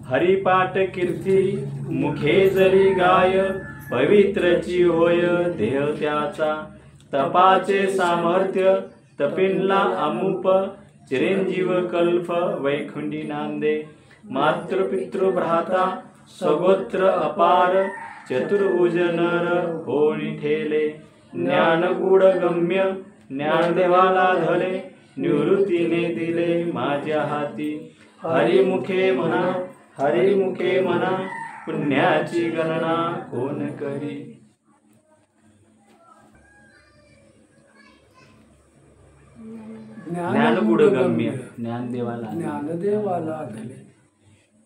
हरिपाठ कीर्ती मुखे जरी गाय, पवित्रची होय देह त्याचा. तपाचे सामर्थ्य तपिनला अमुप, चिरंजीव कल्प वैकुंठी नांदे. मातृपितृ भ्राता सगोत्र अपार, चतुर्भुज नर होणी ठेले. ज्ञानगूढ गम्य ज्ञानदेवाला धले, निवृत्तीने दिले माझ्या हाती. हरिमुखे म्हणा हरिमुखे म्हणा, पुण्याची गणना कोण करी. ज्ञानगूढ गम्य ज्ञानदेवाला धले,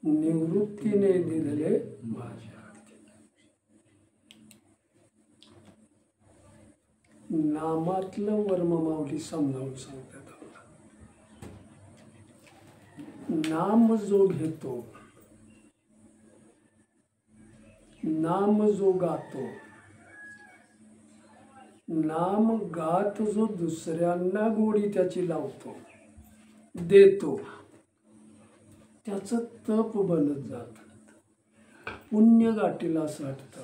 निवृत्तीने दिले माझ्या हाती. नामातलं वर्म माऊली समजावून सांगतात. नाम जो घेतो, नाम जो गातो, नाम गात जो दुसऱ्यांना गोडी त्याची लावतो, देतो, त्याचं तप बनत जात, पुण्य गाठीला साठतं,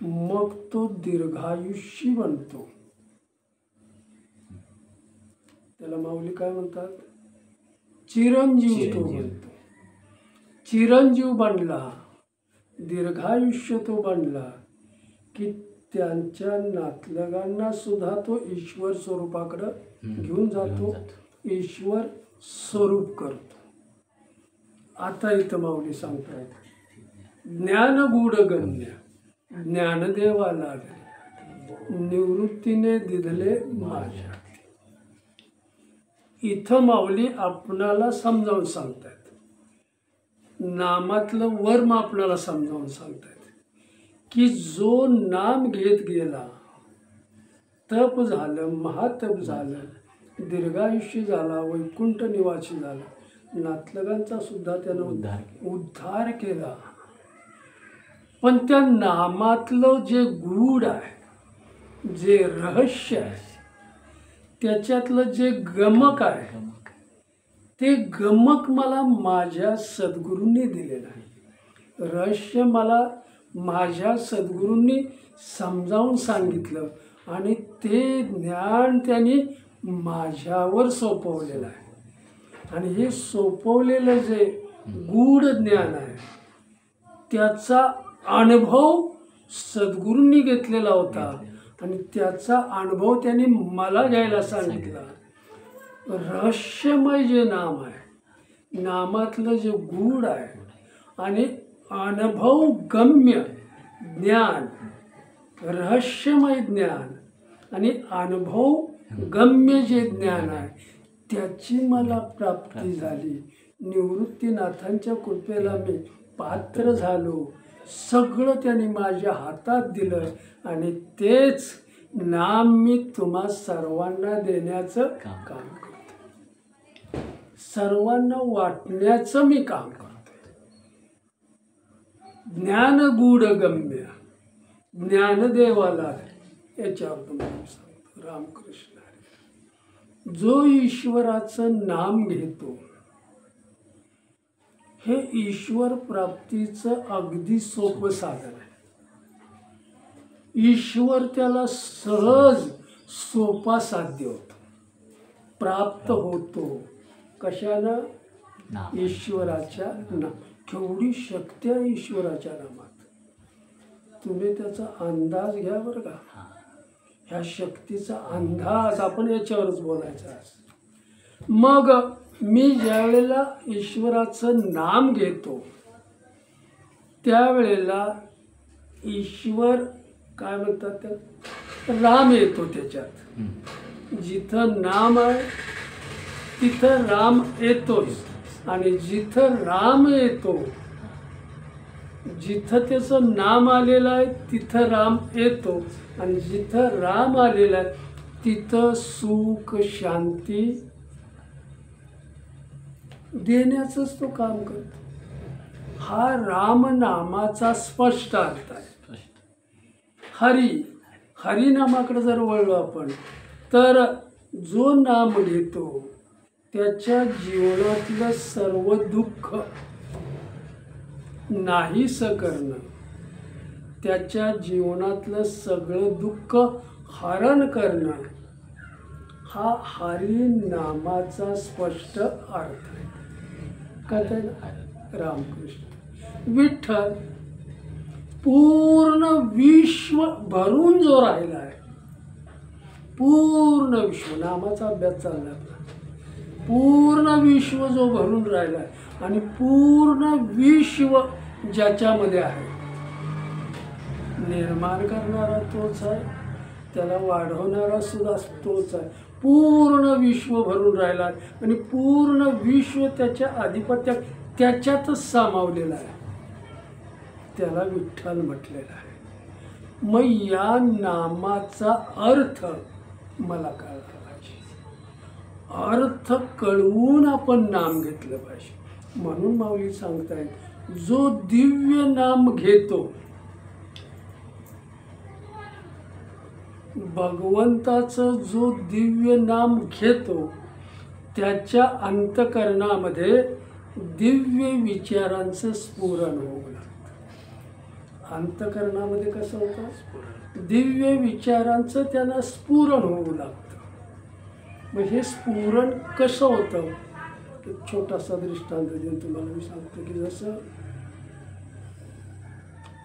मग तो दीर्घायुष्य बनतो. त्याला माऊली काय म्हणतात? चिरंजीव तो बनतो. चिरंजीव बनला, दीर्घायुष्य तो बनला की त्यांच्या नातलगांना सुद्धा तो ईश्वर स्वरूपाकडे घेऊन जातो, ईश्वर स्वरूप करतो. आता इथं माऊली सांगतात, ज्ञानगूढ गम्य ज्ञानदेवाला निवृत्तीने दिले माझ्या. इथं माऊली आपणाला समजावून सांगतात, नामातलं वर्म आपणाला समजावून सांगतात की जो नाम घेत गेला, तप झालं, महातप झालं, दीर्घायुष्य झाला, वैकुंठ निवासी झाला, नातलगांचा सुद्धा त्यानं उद्धार केला. पण त्या नामातलं जे गूढ आहे, जे रहस्य आहे, त्याच्यातलं जे गमक आहे, ते गमक मला माझ्या सद्गुरूंनी दिलेलं आहे. रहस्य मला माझ्या सद्गुरूंनी समजावून सांगितलं आणि ते ज्ञान त्यांनी माझ्यावर सोपवलेलं आहे. आणि हे सोपवलेलं जे गूढ ज्ञान आहे, त्याचा अनुभव सद्गुरूंनी घेतलेला होता आणि त्याचा अनुभव त्यांनी मला घ्यायला सांगितला. रहस्यमय जे नाम आहे, नामातलं जे गूढ आहे आणि अनुभव गम्य ज्ञान, रहस्यमय ज्ञान आणि अनुभव गम्य जे ज्ञान आहे, त्याची मला प्राप्ती झाली. निवृत्तीनाथांच्या कृपेला मी पात्र झालो. सगळं त्यांनी माझ्या हातात दिलं आणि तेच नाम मी तुम्हा सर्वांना देण्याचं काम करतो, सर्वांना वाटण्याचं मी काम करतो. ज्ञानगूढ गम्य ज्ञानदेवाला, याच्यावर तुम्हाला सांगतो रामकृष्ण हरी. जो ईश्वराचं नाम घेतो, हे ईश्वर प्राप्तीचं अगदी सोपं साधन आहे. ईश्वर त्याला सहज सोपा साध्य होतो, प्राप्त होतो. कशानं? ईश्वराच्या नाम. केवढी शक्ती आहे ईश्वराच्या नामात, तुम्ही त्याचा अंदाज घ्या बरं का. ह्या शक्तीचा अंदाज आपण याच्यावरच बोलायचा आहे. मग मी ज्यावेळेला ईश्वराचं नाम घेतो, त्यावेळेला ईश्वर काय म्हणतात, त्या राम येतो त्याच्यात. जिथं नाम आहे तिथं राम येतोच, आणि जिथं राम येतो, जिथं त्याचं नाम आलेलं आहे तिथं राम येतो, आणि जिथं राम आलेलं आहे तिथं सुख शांती देण्याचंच तो काम करतो. हा राम नामाचा स्पष्ट अर्थ आहे. हरिनामाकडे जर वळलो आपण, तर जो नाम घेतो त्याच्या जीवनातलं सर्व दुःख नाहीसं करणं, त्याच्या जीवनातलं सगळं दुःख हरण करणं, हा हरी नामाचा स्पष्ट अर्थ आहे. कळतंय ना? रामकृष्ण विठ्ठल पूर्ण विश्व भरून जो राहिला आहे, पूर्ण विश्व, नामाचा अभ्यास चालला आपला, पूर्ण विश्व जो भरून राहिला आहे आणि पूर्ण विश्व ज्याच्यामध्ये आहे, निर्माण करणारा तोच आहे, त्याला वाढवणारा सुद्धा तोच आहे. पूर्ण विश्व भरून राहिला आहे आणि पूर्ण विश्व त्याच्या आधिपत्यात त्याच्यातच सामावलेलं आहे, त्याला विठ्ठल म्हटलेलं आहे. मग या नामाचा अर्थ मला कळला पाहिजे, अर्थ कळवून आपण नाम घेतलं पाहिजे. म्हणून माऊली सांगतायत, जो दिव्य नाम घेतो, भगवंताचं जो दिव्य नाम घेतो, त्याच्या अंतकरणामध्ये दिव्य विचारांचं स्फुरण होऊ लागतं. अंतकरणामध्ये कसं होतं? दिव्य विचारांचं त्यांना स्फुरण होऊ लागतं. मग हे स्फुरण कसं होतं? एक छोटासा दृष्टांत देऊन तुम्हाला मी सांगतो की जसं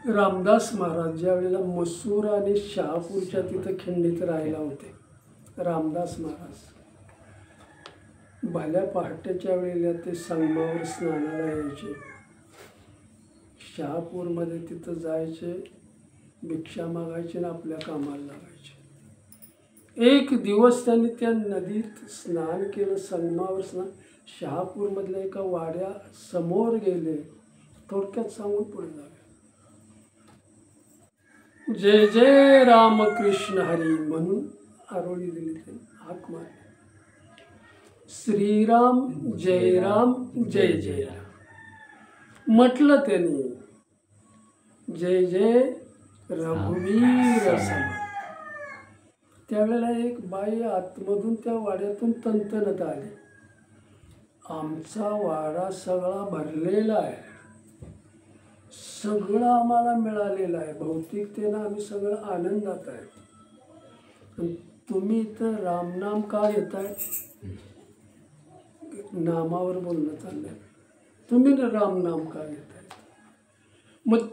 रामदास महाराज ज्या वेळेला मसूर आणि शहापूरच्या तिथं खिंडीत राहायला होते, रामदास महाराज भल्या पहाटेच्या वेळेला ते संगमावर स्नानाला यायचे, शहापूरमध्ये तिथं जायचे, भिक्षा मागायचे आणि आपल्या कामाला लागायचे. एक दिवस त्यांनी त्या नदीत स्नान केलं, संगमावर स्नान, शहापूरमधल्या एका वाड्या समोर गेले. थोडक्यात सांगून पुढे जावे. जय जय रामकृष्ण हरी म्हणून आरोळी दिली, त्यांनी हाक मारली. श्रीराम जय राम जय जय राम म्हटलं त्यांनी. जय जय रघुवीर समर्थ. त्यावेळेला एक बाई आतमधून त्या वाड्यातून तंतनत आली, आमचा वाडा सगळा भरलेला आहे, सगळं आम्हाला मिळालेलं आहे, भौतिकतेनं आम्ही सगळं आनंदात आहे, तुम्ही इथं रामनाम का घेताय? नामावर बोलणं चाललंय, तुम्ही रामनाम का घेताय? मग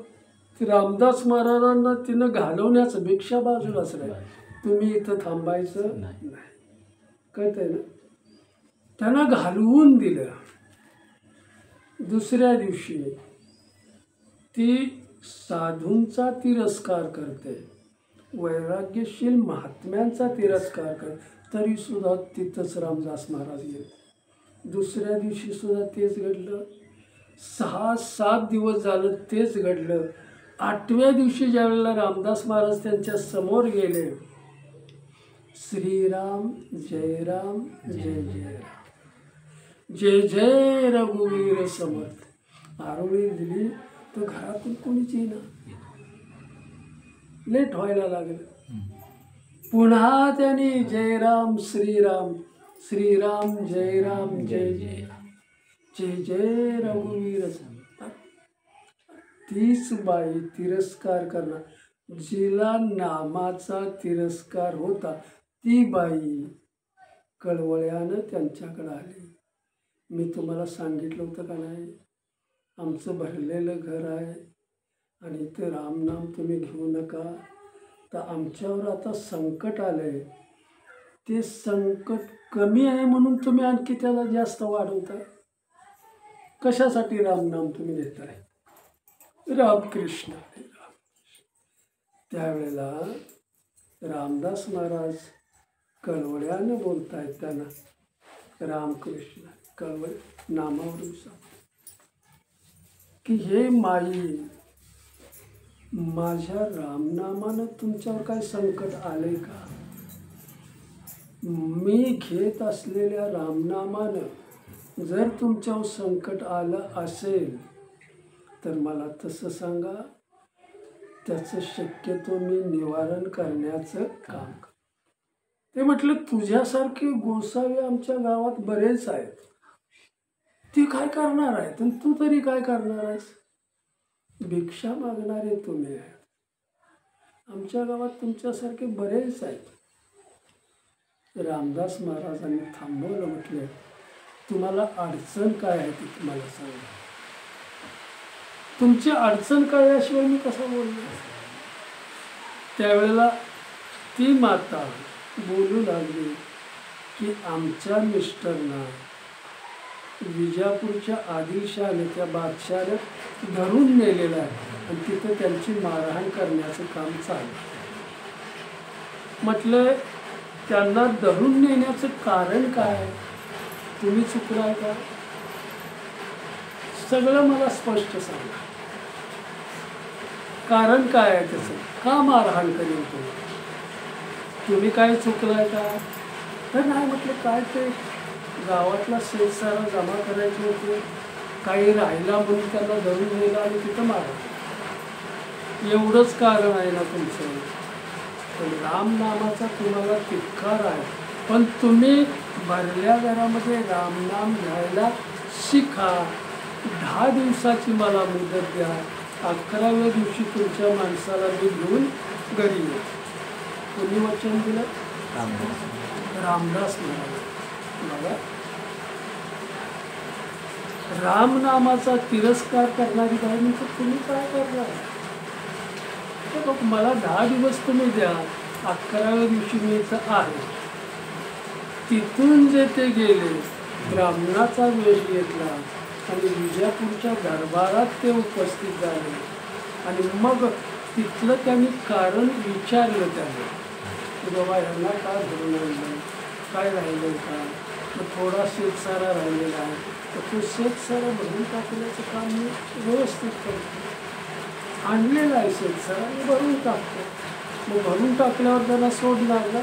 रामदास महाराजांना तिनं घालवण्याचं, भिक्षा बाजूलाच राहील, तुम्ही इथं थांबायचं नाही. कळतंय ना? त्यांना घालवून दिलं. दुसऱ्या दिवशी ती साधूंचा तिरस्कार करते, वैराग्यशील महात्म्यांचा तिरस्कार करते, तरी सुद्धा तिथंच रामदास महाराज गेले. दुसऱ्या दिवशी सुद्धा तेच घडलं. 6-7 दिवस झालं तेच घडलं. 8व्या दिवशी ज्या वेळेला रामदास महाराज त्यांच्या समोर गेले, श्रीराम जय राम जय जय राम जय जय रघुवीर समर्थ आरोळी दिली. तर घरातून कोणीच येईना, लेट व्हायला लागलं. पुन्हा त्यांनी जय राम श्रीराम श्रीराम जय राम जय जय राम जय जय रघुवीर समर्थ. तीच बाई तिरस्कार करणार, जिला नामाचा तिरस्कार होता, ती बाई कळवळ्यानं त्यांच्याकडे आली. मी तुम्हाला सांगितलं होतं का नाही, आमचं भरलेलं घर आहे आणि इथे रामनाम तुम्ही घेऊ नका, तर आमच्यावर आता संकट आलंय, ते संकट कमी आहे म्हणून तुम्ही आणखी त्याला जास्त वाढवताय. कशासाठी रामनाम तुम्ही घेताय? रामकृष्ण. त्यावेळेला रामदास महाराज कळवळ्यानं बोलतायत त्यांना, रामकृष्ण कळवळ नामावरून सांग की हे माई, माझ्या रामनामानं तुमच्यावर काय संकट आले का? मी घेत असलेल्या रामनामानं जर तुमच्यावर संकट आलं असेल तर मला तसं सांगा, त्याचं शक्यतो मी निवारण करण्याचं काम कर. ते म्हटलं, तुझ्यासारखे गोसावे आमच्या गावात बरेच आहेत, ती काय करणार आहेत आणि तू तरी काय करणार आहेस? भिक्षा मागणारे तुम्ही आहे. आमच्या गावात तुमच्यासारखे बरेच आहेत. रामदास महाराजांनी थांबवलं, म्हटलं तुम्हाला अडचण काय आहे ती तुम्हाला सांगा. तुमची अडचण काय याशिवाय मी कसा बोलणार. त्यावेळेला ती माता बोलू लागली की आमच्या मिस्टरना विजापूरच्या आदिलशाहाने त्या बादशाहाने धरून नेलेलं आहे आणि तिथं त्यांची मारहाण करण्याचं काम चालू. म्हटलं त्यांना धरून नेण्याचं कारण काय, तुम्ही चुकलाय का, सगळं मला स्पष्ट सांगा. कारण काय आहे त्याचं, का मारहाण करेल तुम्ही काय चुकलाय का. तर नाही म्हटलं काय ते गावातला शेतसारा जमा करायचे होते, काही राहिला म्हणून त्यांना धरून नेला आणि तिथं मारा, एवढंच कारण आहे ना तुमचं. पण रामनामाचा तुम्हाला तितकार आहे, पण तुम्ही भरल्या घरामध्ये रामनाम घ्यायला शिका. 10 दिवसाची मला मुदत द्या, 11व्या दिवशी तुमच्या माणसाला मी घेऊन घरी येऊ. कोणी वचन दिलं, रामदास महाराज. बघा, रामनामाचा तिरस्कार करणारी बाई म्हणजे तुम्ही काय करणार. मला 10 दिवस तुम्ही द्या, 11व्या दिवशी मी इथं आहे. तिथून जे ते गेले, ब्राह्मणाचा वेश घेतला आणि विजापूरच्या दरबारात ते उपस्थित झाले आणि मग तिथलं त्यांनी कारण विचारलं त्यांना की बाबा ह्यांना काय धरून आणलं, काय राहिलं का. मग थोडा शेतसारा राहिलेला आहे, तर तो शेतसारा भरून टाकण्याचं काम मी व्यवस्थित करतो. आणलेला आहे शेतसारा, मी भरून टाकतो. मग भरून टाकल्यावर त्यांना सोडणार ना,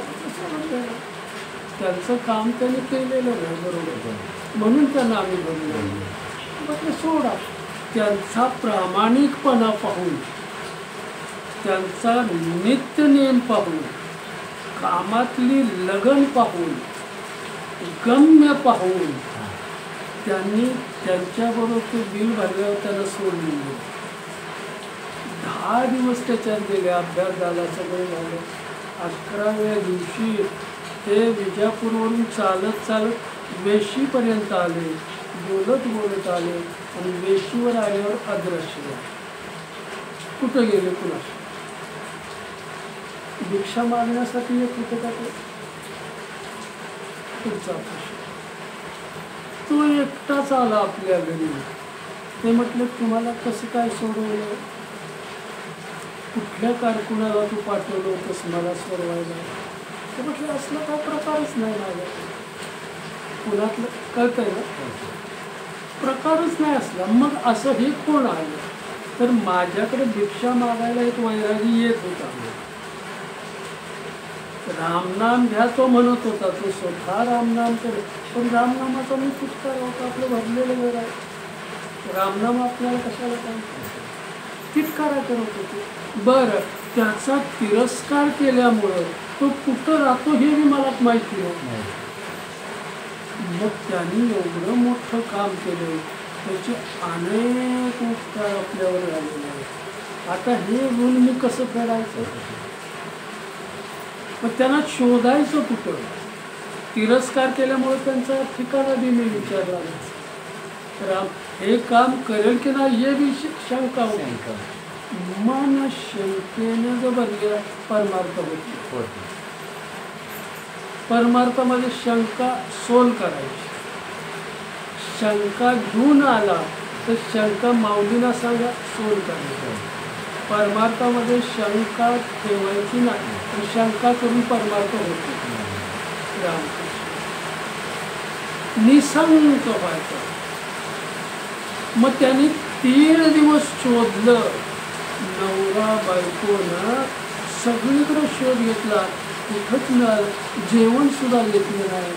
त्यांचं काम त्यांनी केलेलं नाही बरोबर, म्हणून त्यांना आम्ही भरून आणलं. मग ते सोडा. त्यांचा प्रामाणिकपणा पाहून, त्यांचा नित्यनेम पाहून, कामातली लगन पाहून, गम्य पाहून त्यांनी त्यांच्याबरोबर ते बिल भरल्यावर त्यांना सोडून दिलं. 10 दिवस त्याच्यात गेले, अभ्यास झाला, सगळं झालं. 11व्या दिवशी ते विजापूरवरून चालत चालत वेशीपर्यंत आले, बोलत बोलत आले आणि वेशीवर आल्यावर अदृश्य झाले. कुठं गेले कुणाशी, भिक्षा मागण्यासाठी येत होते का ते. पुढचा प्रश्न, तो एकटाच आला आपल्या घरी. ते म्हटलं तुम्हाला कसं काय सोडवलं, कुठल्या कारकुनाला तू पाठवलं होतंस मला सोडवायला. ते म्हटलं असलं काय प्रकारच नाही माझ्या, पुण्यातलं कळतंय ना, प्रकारच नाही असला. मग असं हे कोण आलं, तर माझ्याकडे भिक्षा मागायला एक वैरागी येत होता. रामनाम घ्या तो म्हणत होता, तो स्वतः रामनाम करे, पण रामनामाचा मी तितकार होता. आपलं भरलेलं घर आहे, रामनाम आपल्याला कशाला काय तितकारा करत होते. बरं, त्याचा तिरस्कार केल्यामुळं तो कुठं राहतो हे मी मला माहिती नाही. मग त्यांनी एवढं मोठं काम केलं, त्याचे अनेक उपकार आपल्यावर झालेले आहेत. आता हे ऋण मी कसं फेडायचं. मग त्यांना शोधायचं कुठं. तिरस्कार केल्यामुळे त्यांचा ठिकाणा बी मी विचारला नाही. राम हे काम करेल की नाही हे बी शंका होती. मन शंकेने जो भरलेला परमार्थ होती. परमार्थामध्ये शंका सोल करायची. शंका घेऊन आला तर शंका माऊलीला सांगा सोल करायची. परमार्थामध्ये शंका ठेवायची नाही, तर शंका करून परमार्थ होतो. निसंक व्हायचं. मग त्यांनी 3 दिवस शोधलं. नवरा बायकोनं सगळीकडे शोध घेतला, कुठंच नाही. जेवण सुद्धा घेतलं नाही,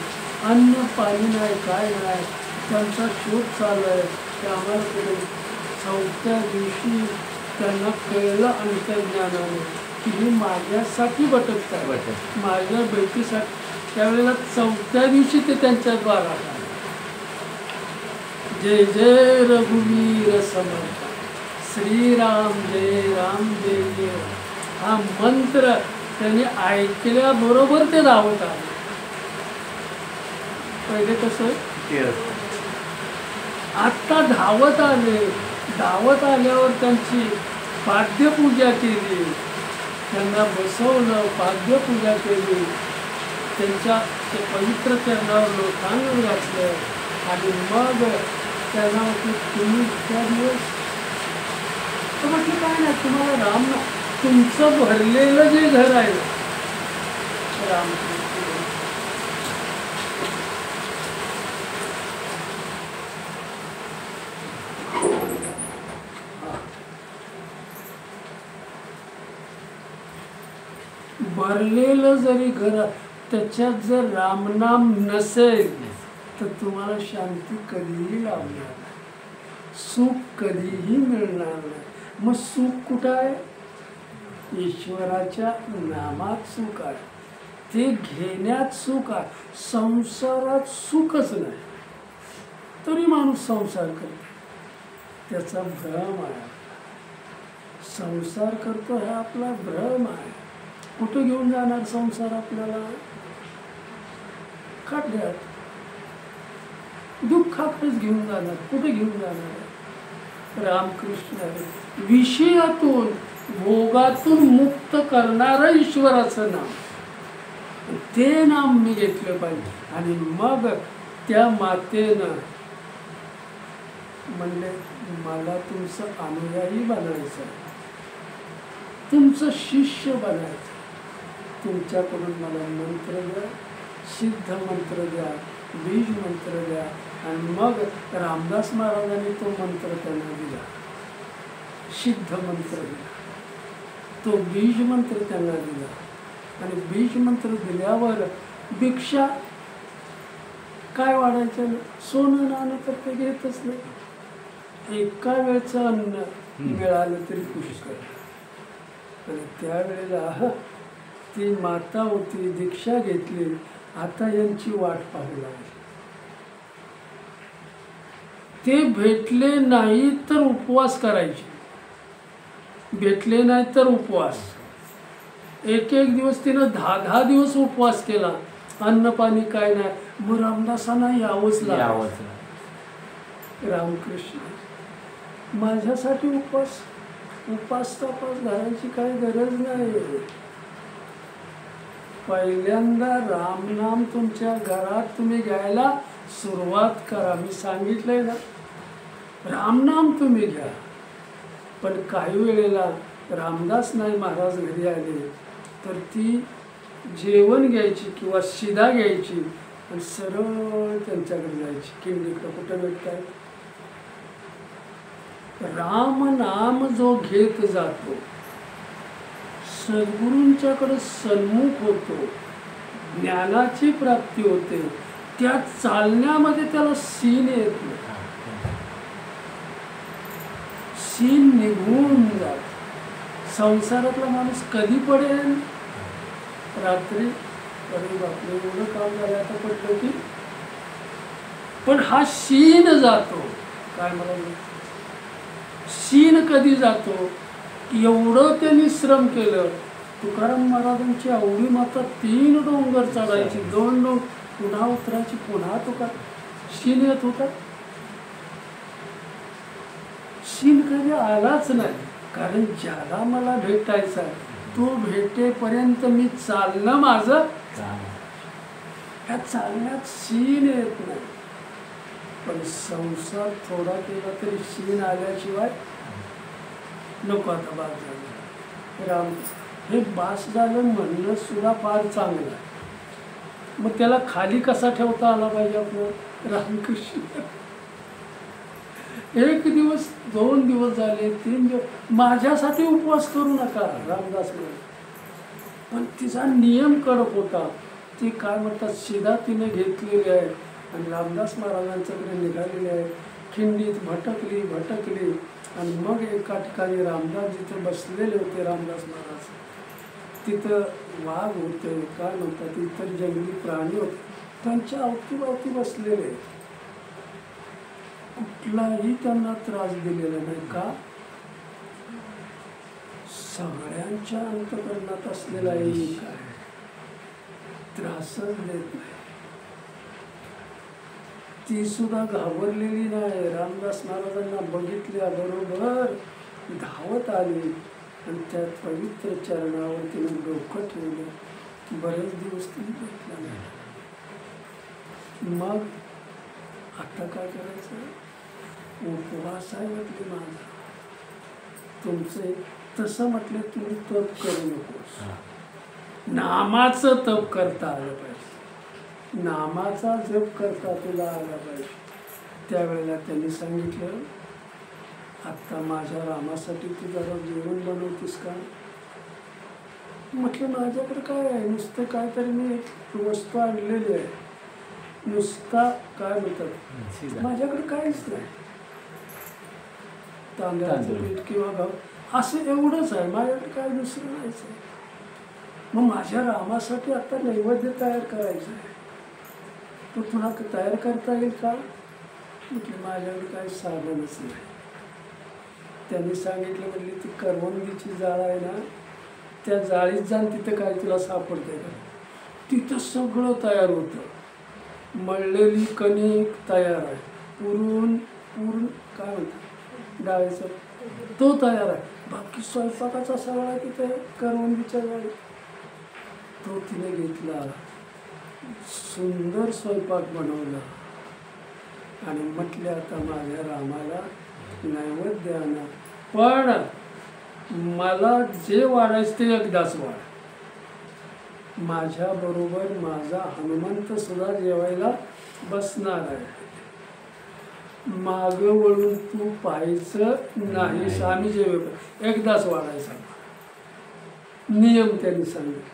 अन्न पाणी नाही, काय नाही. त्यांचा शोध चालू आहे. ते आम्हाला कुठे 4थ्या दिवशी त्यांना कळलं अंतर्ज्ञानाने की हे माझ्यासाठी भटकत आहे, माझ्या भेटीसाठी. त्यावेळेला 4थ्या दिवशी ते त्यांच्या द्वारात आले. जय जय रघुवीर समर्थ. श्रीराम जय जय हा मंत्र त्यांनी ऐकल्याबरोबर ते धावत आले. पहिले कसं आता धावत आले. धावत आल्यावर त्यांची पाद्यपूजा केली, त्यांना बसवलं, पाद्यपूजा केली, त्यांच्या ते पवित्र चरणावर लोटांगण घातलं आणि मग त्यांना म्हटलं तुम्ही इतक्या दिवस तर म्हटलं काय नाही, तुम्हाला राम ना तुमचं भरलेलं जे घर आहे रामकृष्ण भरलेलं जरी घर त्याच्यात जर रामनाम नसेल तर तुम्हाला शांती कधीही लाभणार नाही, सुख कधीही मिळणार नाही. मग सुख कुठं आहे? ईश्वराच्या नामात सुख आहे, ते घेण्यात सुख आहे. संसारात सुखच नाही तरी माणूस संसार करतो, त्याचा भ्रम आहे. संसार करतो हा आपला भ्रम आहे. कुठं घेऊन जाणार संसार आपल्याला? खड्ड्यात, दुःखाकडेच घेऊन जाणार. कुठे घेऊन जाणार? रामकृष्ण विषयातून भोगातून मुक्त करणारं ईश्वराचं नाम, ते नाम मी घेतलं पाहिजे. आणि मग त्या मातेनं म्हणले मला तुमचं अनुयायी बनायचं, तुमचं शिष्य बनायचं, तुमच्याकडून मला मंत्र द्या, सिद्ध मंत्र द्या, बीज मंत्र द्या. आणि मग रामदास महाराजांनी तो मंत्र त्यांना दिला, सिद्ध मंत्र दिला, तो बीज मंत्र त्यांना दिला. आणि बीज मंत्र दिल्यावर भिक्षा काय वाढायचं? सोनं नाणं तर ते घेतच नाही, एका वेळचं अन्न मिळालं तरी पुष्कळ. आणि त्यावेळेला ती माता होती, दीक्षा घेतली, आता यांची वाट पाहू लागली. ते भेटले नाही तर उपवास करायचे, भेटले नाही तर उपवास. एक दिवस तिनं 10 दिवस उपवास केला, अन्न पाणी काय नाही. मग रामदासांना यावंच लागलं. रामकृष्ण माझ्यासाठी उपास तपास घालायची काही गरज नाही. पहिल्यांदा रामनाम तुमच्या घरात तुम्ही घ्यायला सुरुवात करा. मी सांगितलंय ना, रामनाम तुम्ही घ्या. पण काही वेळेला रामदास नाही महाराज घरी आले तर ती जेवण घ्यायची किंवा शिदा घ्यायची आणि सरळ त्यांच्याकडे जायची. किंडिकडं कुठं भेटताय? राम नाम जो घेत जातो सद्गुरूंच्याकडे सन्मुख होतो, ज्ञानाची प्राप्ती होते. त्या चालण्यामध्ये त्याला सीन येत नाही, सीन निघून जात. संसारातला माणूस कधी पडेल? रात्री, अरे बापरे एवढं काम झालं आता पडलं की. पण हा सीन जातो. काय मला सीन कधी जातो? एवढं त्यांनी श्रम केलं. तुकाराम महाराजांची आवडी माता 3 डोंगर चढायची, 2 डोंगर पुन्हा उतरायची, पुन्हा तुका सीन येत होता. सीन कधी आलाच नाही. कारण ज्याला मला भेटायचा तो भेटेपर्यंत मी चालणं माझं, ह्या चालण्यात सीन येत नाही. पण संसार थोडा केला तरी सीन आल्याशिवाय नको. आता बास झालं राम, हे बास झालं म्हणणं सुद्धा फार चांगलं आहे. मग त्याला खाली कसा ठेवता आला पाहिजे आपलं? रामकृष्ण 1 दिवस 2 दिवस झाले, 3 दिवस, माझ्यासाठी उपवास करू नका रामदास म्हणे. पण तिचा नियम कडक होता. ती काय म्हणतात शिदा तिने घेतलेली आहे आणि रामदास महाराजांच्याकडे निघालेली आहे. खिंडीत भटकली आणि मग एका ठिकाणी रामदास जिथे बसलेले होते, रामदास महाराज तिथं वाघ होते, काय म्हणतात इतर जंगली प्राणी होते, त्यांच्या अवतीभोवती बसलेले. कुठलाही त्यांना त्रास दिलेला नाही. का? सगळ्यांच्या अंतकरणात असलेला एक आहे, त्रासच देत नाही. ती सुद्धा घाबरलेली नाही. रामदास महाराजांना बघितल्याबरोबर धावत आली आणि त्या पवित्र चरणावर तिने डोकं ठेवलं. बरेच दिवस तिने भेटला नाही. मग आता काय करायचं? उपवास आहे म्हटले माझा. तुमचं तसं म्हटलं तुम्ही तप करू नकोस, नामाचं तप करता आलं पाहिजे, नामाचा जप करता तुला आला पाहिजे. त्यावेळेला त्यांनी सांगितलं, आत्ता माझ्या रामासाठी तू जरा जेवण बनवतीस का? म्हटलं माझ्याकडे काय आहे, नुसतं काय तरी मी एक वस्तू आणलेली आहे, नुसता काय म्हणतात माझ्याकडे काहीच नाही, तांदळाचं पीठ किंवा गहू असं एवढंच आहे, माझ्याकडे काय दुसरं नाहीच आहे. मग माझ्या रामासाठी आता नैवेद्य तयार करायचं आहे, तो तुला तयार करता येईल का? म्हटलं माझ्याकडे काही साधनच नाही. त्यांनी सांगितलं, म्हटली ती करवंदीची जाळ आहे ना, त्या जाळीत जाण, तिथं काय तुला सापडते का? तिथं सगळं तयार होतं. मळलेली कणिक तयार आहे, पुरून काय म्हणतात डाळीचं, तो तयार आहे. बाकी स्वयंपाकाचा सगळा तिथे करवंदीच्या जाळीत. तो तिने घेतला, सुंदर स्वयंपाक बनवला आणि म्हटले आता माझ्या रामाला नैवेद्य आणा, पण मला जे वाढायचं ते एकदाच वाढ. माझ्याबरोबर माझा हनुमंत सुद्धा जेवायला बसणार आहे, मागं वळून तू पाहायचं नाहीस, आम्ही जेवे एकदाच वाढायचा नियम त्यांनी सांगितलं.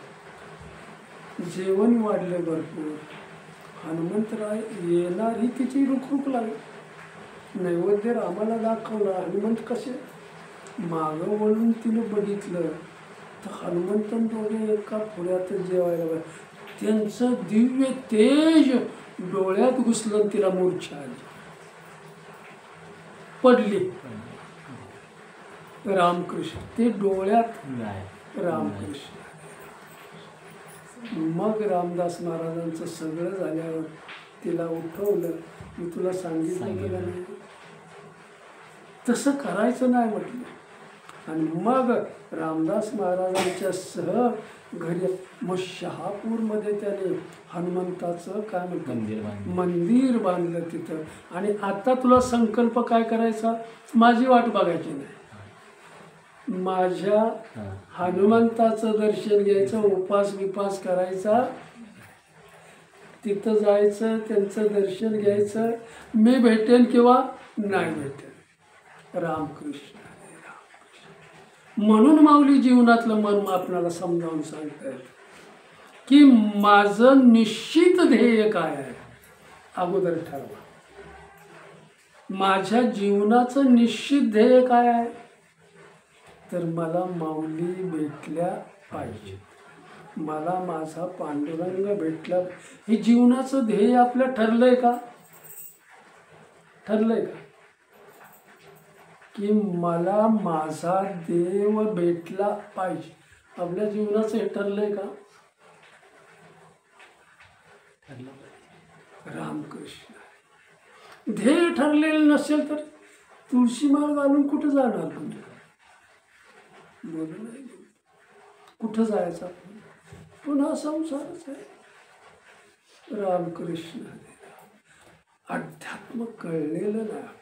जेवण वाढले भरपूर. हनुमंतराय येणार ही तिची रुखरुख लागली. नैवेद्य रामाला दाखवला. हनुमंत कसे मागं वळून तिने बघितलं तर हनुमंतन दोघे एका पुऱ्यातच जेवायला बघ. त्यांचं दिव्य तेज डोळ्यात घुसलं, तिला मूर्छा आली, पडली. रामकृष्ण ते डोळ्यात रामकृष्ण. मग रामदास महाराजांचं सगळं झाल्यावर तिला उठवलं. मी तुला सांगितलं गेलं नाही, तसं करायचं नाही म्हटलं. आणि मग रामदास महाराजांच्या सह घरी मग शहापूरमध्ये त्याने हनुमंताचं काय म्हणतात मंदिर बांधलं तिथं. आणि आता तुला संकल्प काय करायचा, माझी वाट बघायची नाही, माझ्या हनुमंताचं दर्शन घ्यायचं, उपास विपास करायचा, तिथं जायचं, त्यांचं दर्शन घ्यायचं. मी भेटेन किंवा नाही भेटेन. रामकृष्ण. म्हणून माऊली जीवनातलं मन आपल्याला समजावून सांगतायत की माझं निश्चित ध्येय काय आहे, अगोदर ठरवा. माझ्या जीवनाचं निश्चित ध्येय काय आहे, तर मला माऊली भेटल्या पाहिजे, मला माझा पांडुरंग भेटला. हे जीवनाचं ध्येय आपलं ठरलंय का? ठरलंय का की मला माझा देव भेटला पाहिजे? आपल्या जीवनाचं हे ठरलंय का? रामकृष्ण. ध्येय ठरलेलं नसेल तर तुळशी माळ घालून कुठं जाणार तुम्ही? बोलू नाही, कुठं जायचं? पुन्हा संसारच आहे. रामकृष्ण. अध्यात्म कळलेलं नाही आपल्याला,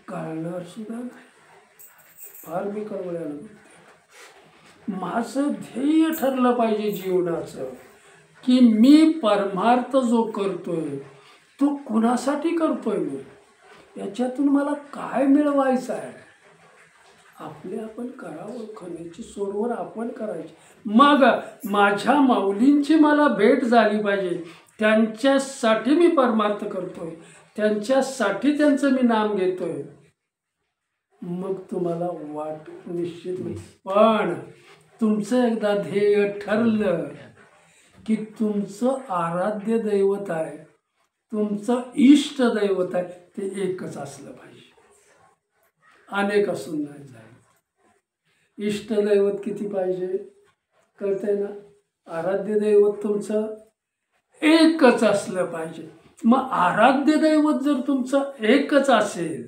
कळणार सुद्धा नाही. फार मी कळवळ्यानं बघते. माझं ध्येय ठरलं पाहिजे जीवनाचं की मी परमार्थ जो करतोय तो कुणासाठी करतोय, मी याच्यातून मला काय मिळवायचं आहे. आपले आपण करावं, खण्याची सोडवण आपण करायची. मग माझ्या माऊलींची मला भेट झाली पाहिजे, त्यांच्यासाठी मी परमार्थ करतोय, त्यांच्यासाठी त्यांचं मी नाम घेतोय. मग तुम्हाला वाट निश्चित होईल. पण तुमचं एकदा ध्येय ठरलं की तुमचं आराध्य दैवत आहे, तुमचं इष्ट दैवत आहे, ते एकच असलं पाहिजे, अनेक असून नाही जाईल. इष्टदैवत किती पाहिजे कळतंय ना? आराध्य दैवत तुमचं एकच असलं पाहिजे. मग आराध्य दैवत जर तुमचं एकच असेल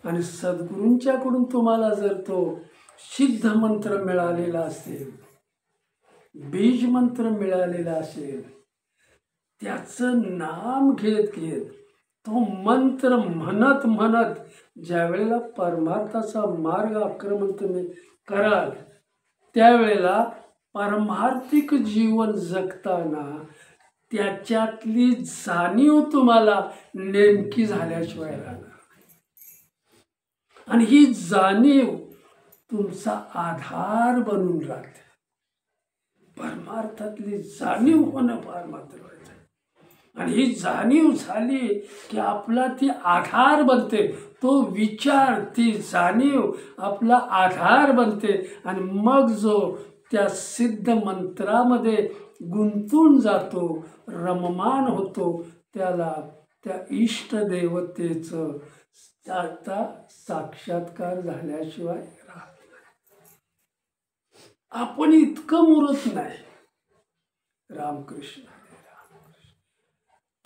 आणि सद्गुरूंच्याकडून तुम्हाला जर तो सिद्ध मंत्र मिळालेला असेल, बीज मंत्र मिळालेला असेल, त्याचं नाम घेत घेत तो मंत्र म्हणत म्हणत ज्या वेळेला परमार्थाचा मार्ग आक्रमण तुम्ही कराल, त्यावेळेला पारमार्थिक जीवन जगताना त्याच्यातली जाणीव तुम्हाला नेमकी झाल्याशिवाय राहणार. आणि ही जाणीव तुमचा आधार बनून राहते. परमार्थातली जाणीव होणं फार महत्वाचं आहे. आणि ही जाणीव झाली की आपला ती आधार बनते. तो विचार, ती जाणीव आपला आधार बनते. आणि मग जो त्या सिद्ध मंत्रामध्ये गुंतून जातो, रममान होतो, त्याला त्या इष्टदेवतेचं त्याचा साक्षात्कार झाल्याशिवाय राहत नाही. आपण इतकं मुरत नाही. रामकृष्ण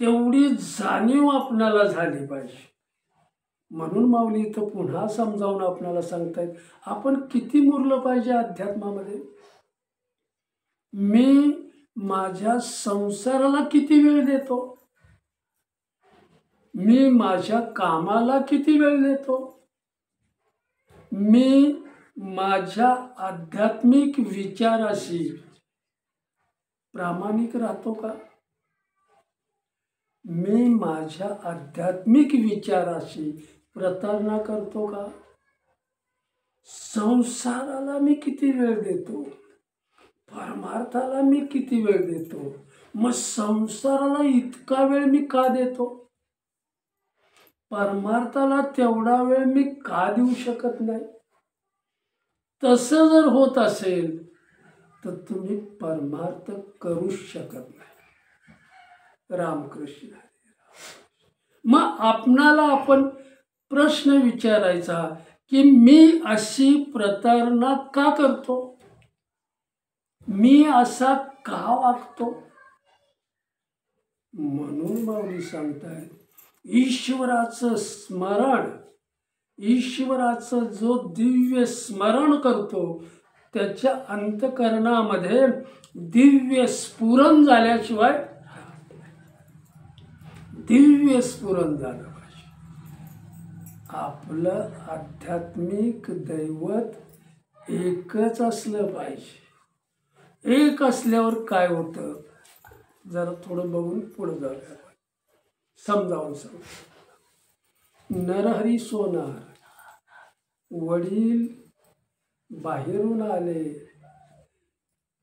तेवढी जाणीव आपणाला झाली पाहिजे. म्हणून माऊली इथं पुन्हा समजावून आपणाला सांगतायत, आपण किती मुरलं पाहिजे अध्यात्मामध्ये. मी माझ्या संसाराला किती वेळ देतो, मी माझ्या कामाला किती वेळ देतो, मी माझ्या आध्यात्मिक विचाराशी प्रामाणिक राहतो का, मी माझ्या आध्यात्मिक विचाराशी प्रतारणा करतो का, संसाराला मी किती वेळ देतो, परमार्थाला मी किती वेळ देतो. मग संसाराला इतका वेळ मी का देतो, परमार्थाला तेवढा वेळ मी का देऊ शकत नाही. तसं जर होत असेल तर तुम्ही परमार्थ करूच शकत नाही. रामकृष्ण. मग आपणाला आपण प्रश्न विचारायचा की मी अशी प्रतारणा का करतो, मी असा का वागतो. म्हणून माऊली सांगतायत, ईश्वराचं स्मरण, ईश्वराचं जो दिव्य स्मरण करतो त्याच्या अंतःकरणामध्ये दिव्य स्फुरण झाल्याशिवाय, दिव्य स्फुरण झालं पाहिजे. आपलं आध्यात्मिक दैवत एकच असलं पाहिजे. एक असल्यावर काय होतं, जरा थोडं बघून पुढे जाऊया. समजावून सांग. नरहरी सोनार वडील बाहेरून आले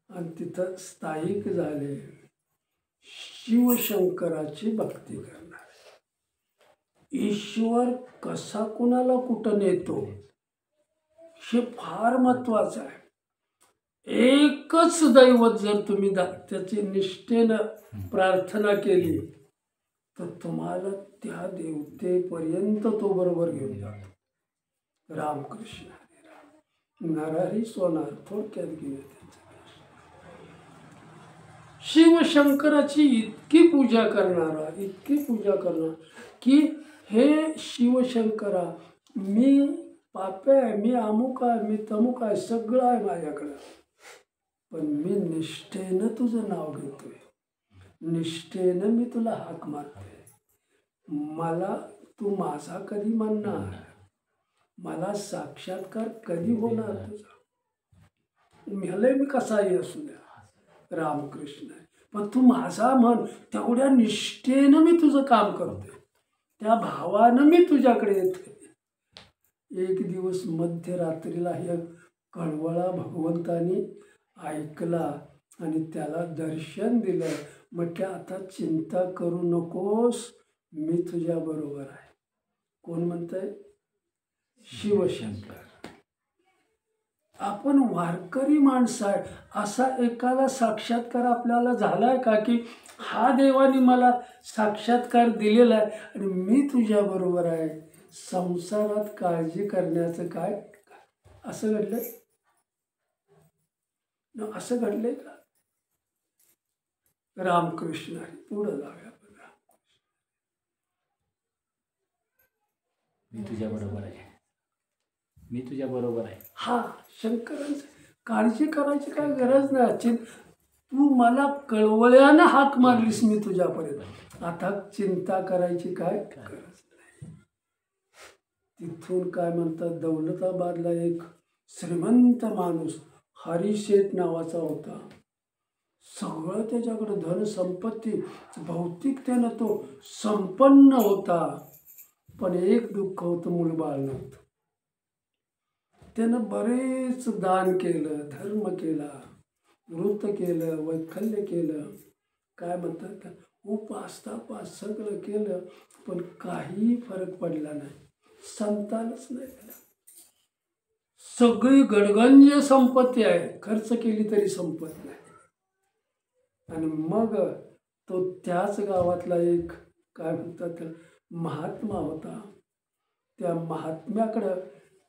आणि तिथं स्थायिक झाले. शिवशंकराची भक्ती करणार. ईश्वर कसा कुणाला कुठं नेतो हे फार महत्वाचं आहे. एकच दैवत जर तुम्ही त्याची निष्ठेनं प्रार्थना केली तर तुम्हाला त्या देवतेपर्यंत तो बरोबर घेऊन जातो. रामकृष्ण हरी राम. नरहरी सोनार थोडक्यात घेऊया. शिवशंकराची इतकी पूजा करणारा, इतकी पूजा करणार की हे शिवशंकरा, मी पापे आहे, मी अमुक आहे, मी तमुक आहे, सगळं आहे माझ्याकडं, पण मी निष्ठेनं तुझं नाव घेतोय, निष्ठेनं मी तुला हाक मारतोय. मला तू माझा कधी म्हणणार, मला साक्षात्कार कधी होणार तुझा, मला मी कसाही असू द्या. रामकृष्ण. पण तू माझा म्हण, तेवढ्या निष्ठेनं मी तुझं काम करतोय, त्या भावानं मी तुझ्याकडे येतोय. एक दिवस मध्यरात्रीला हे कळवळा भगवंतानी ऐकला आणि त्याला दर्शन दिलं. म्हटलं आता चिंता करू नकोस, मी तुझ्या बरोबर आहे. कोण म्हणतंय? शिवशंकर. आपण वारकरी माणसं आहे, असा एखादा साक्षात्कार आपल्याला झालाय का की हा देवाने मला साक्षात्कार दिलेला आहे आणि मी तुझ्या बरोबर आहे, संसारात काळजी करण्याचं काय, असं घडलं? न असं घडलंय का? रामकृष्ण हरी. पुढं जाऊया आपण. मी तुझ्या बरोबर आहे, मी तुझ्या बरोबर आहे. हा शंकरांचं काळजी करायची काय गरज नाही. तू मला कळवळ्यानं हाक मारलीस मी तुझ्यापर्यंत, आता चिंता करायची काय गरज नाही. तिथून काय म्हणतात, दौलताबादला एक श्रीमंत माणूस हरिशेठ नावाचा होता. सगळं त्याच्याकडं धनसंपत्ती, भौतिकतेनं तो संपन्न होता. पण एक दुःख होतं, मूलबाळ नव्हतं. त्यानं बरेच दान केलं, धर्म केला, वृत्त केलं, वैखल्य केलं, काय म्हणतात उपास तापास सगळं केलं, पण काही फरक पडला नाही. संतानच नाही त्याला. सगळी गडगंज संपत्ती आहे, खर्च केली तरी संपत नाही. आणि मग तो त्याच गावातला एक काय म्हणतात त्याला महात्मा होता. त्या महात्म्याकडं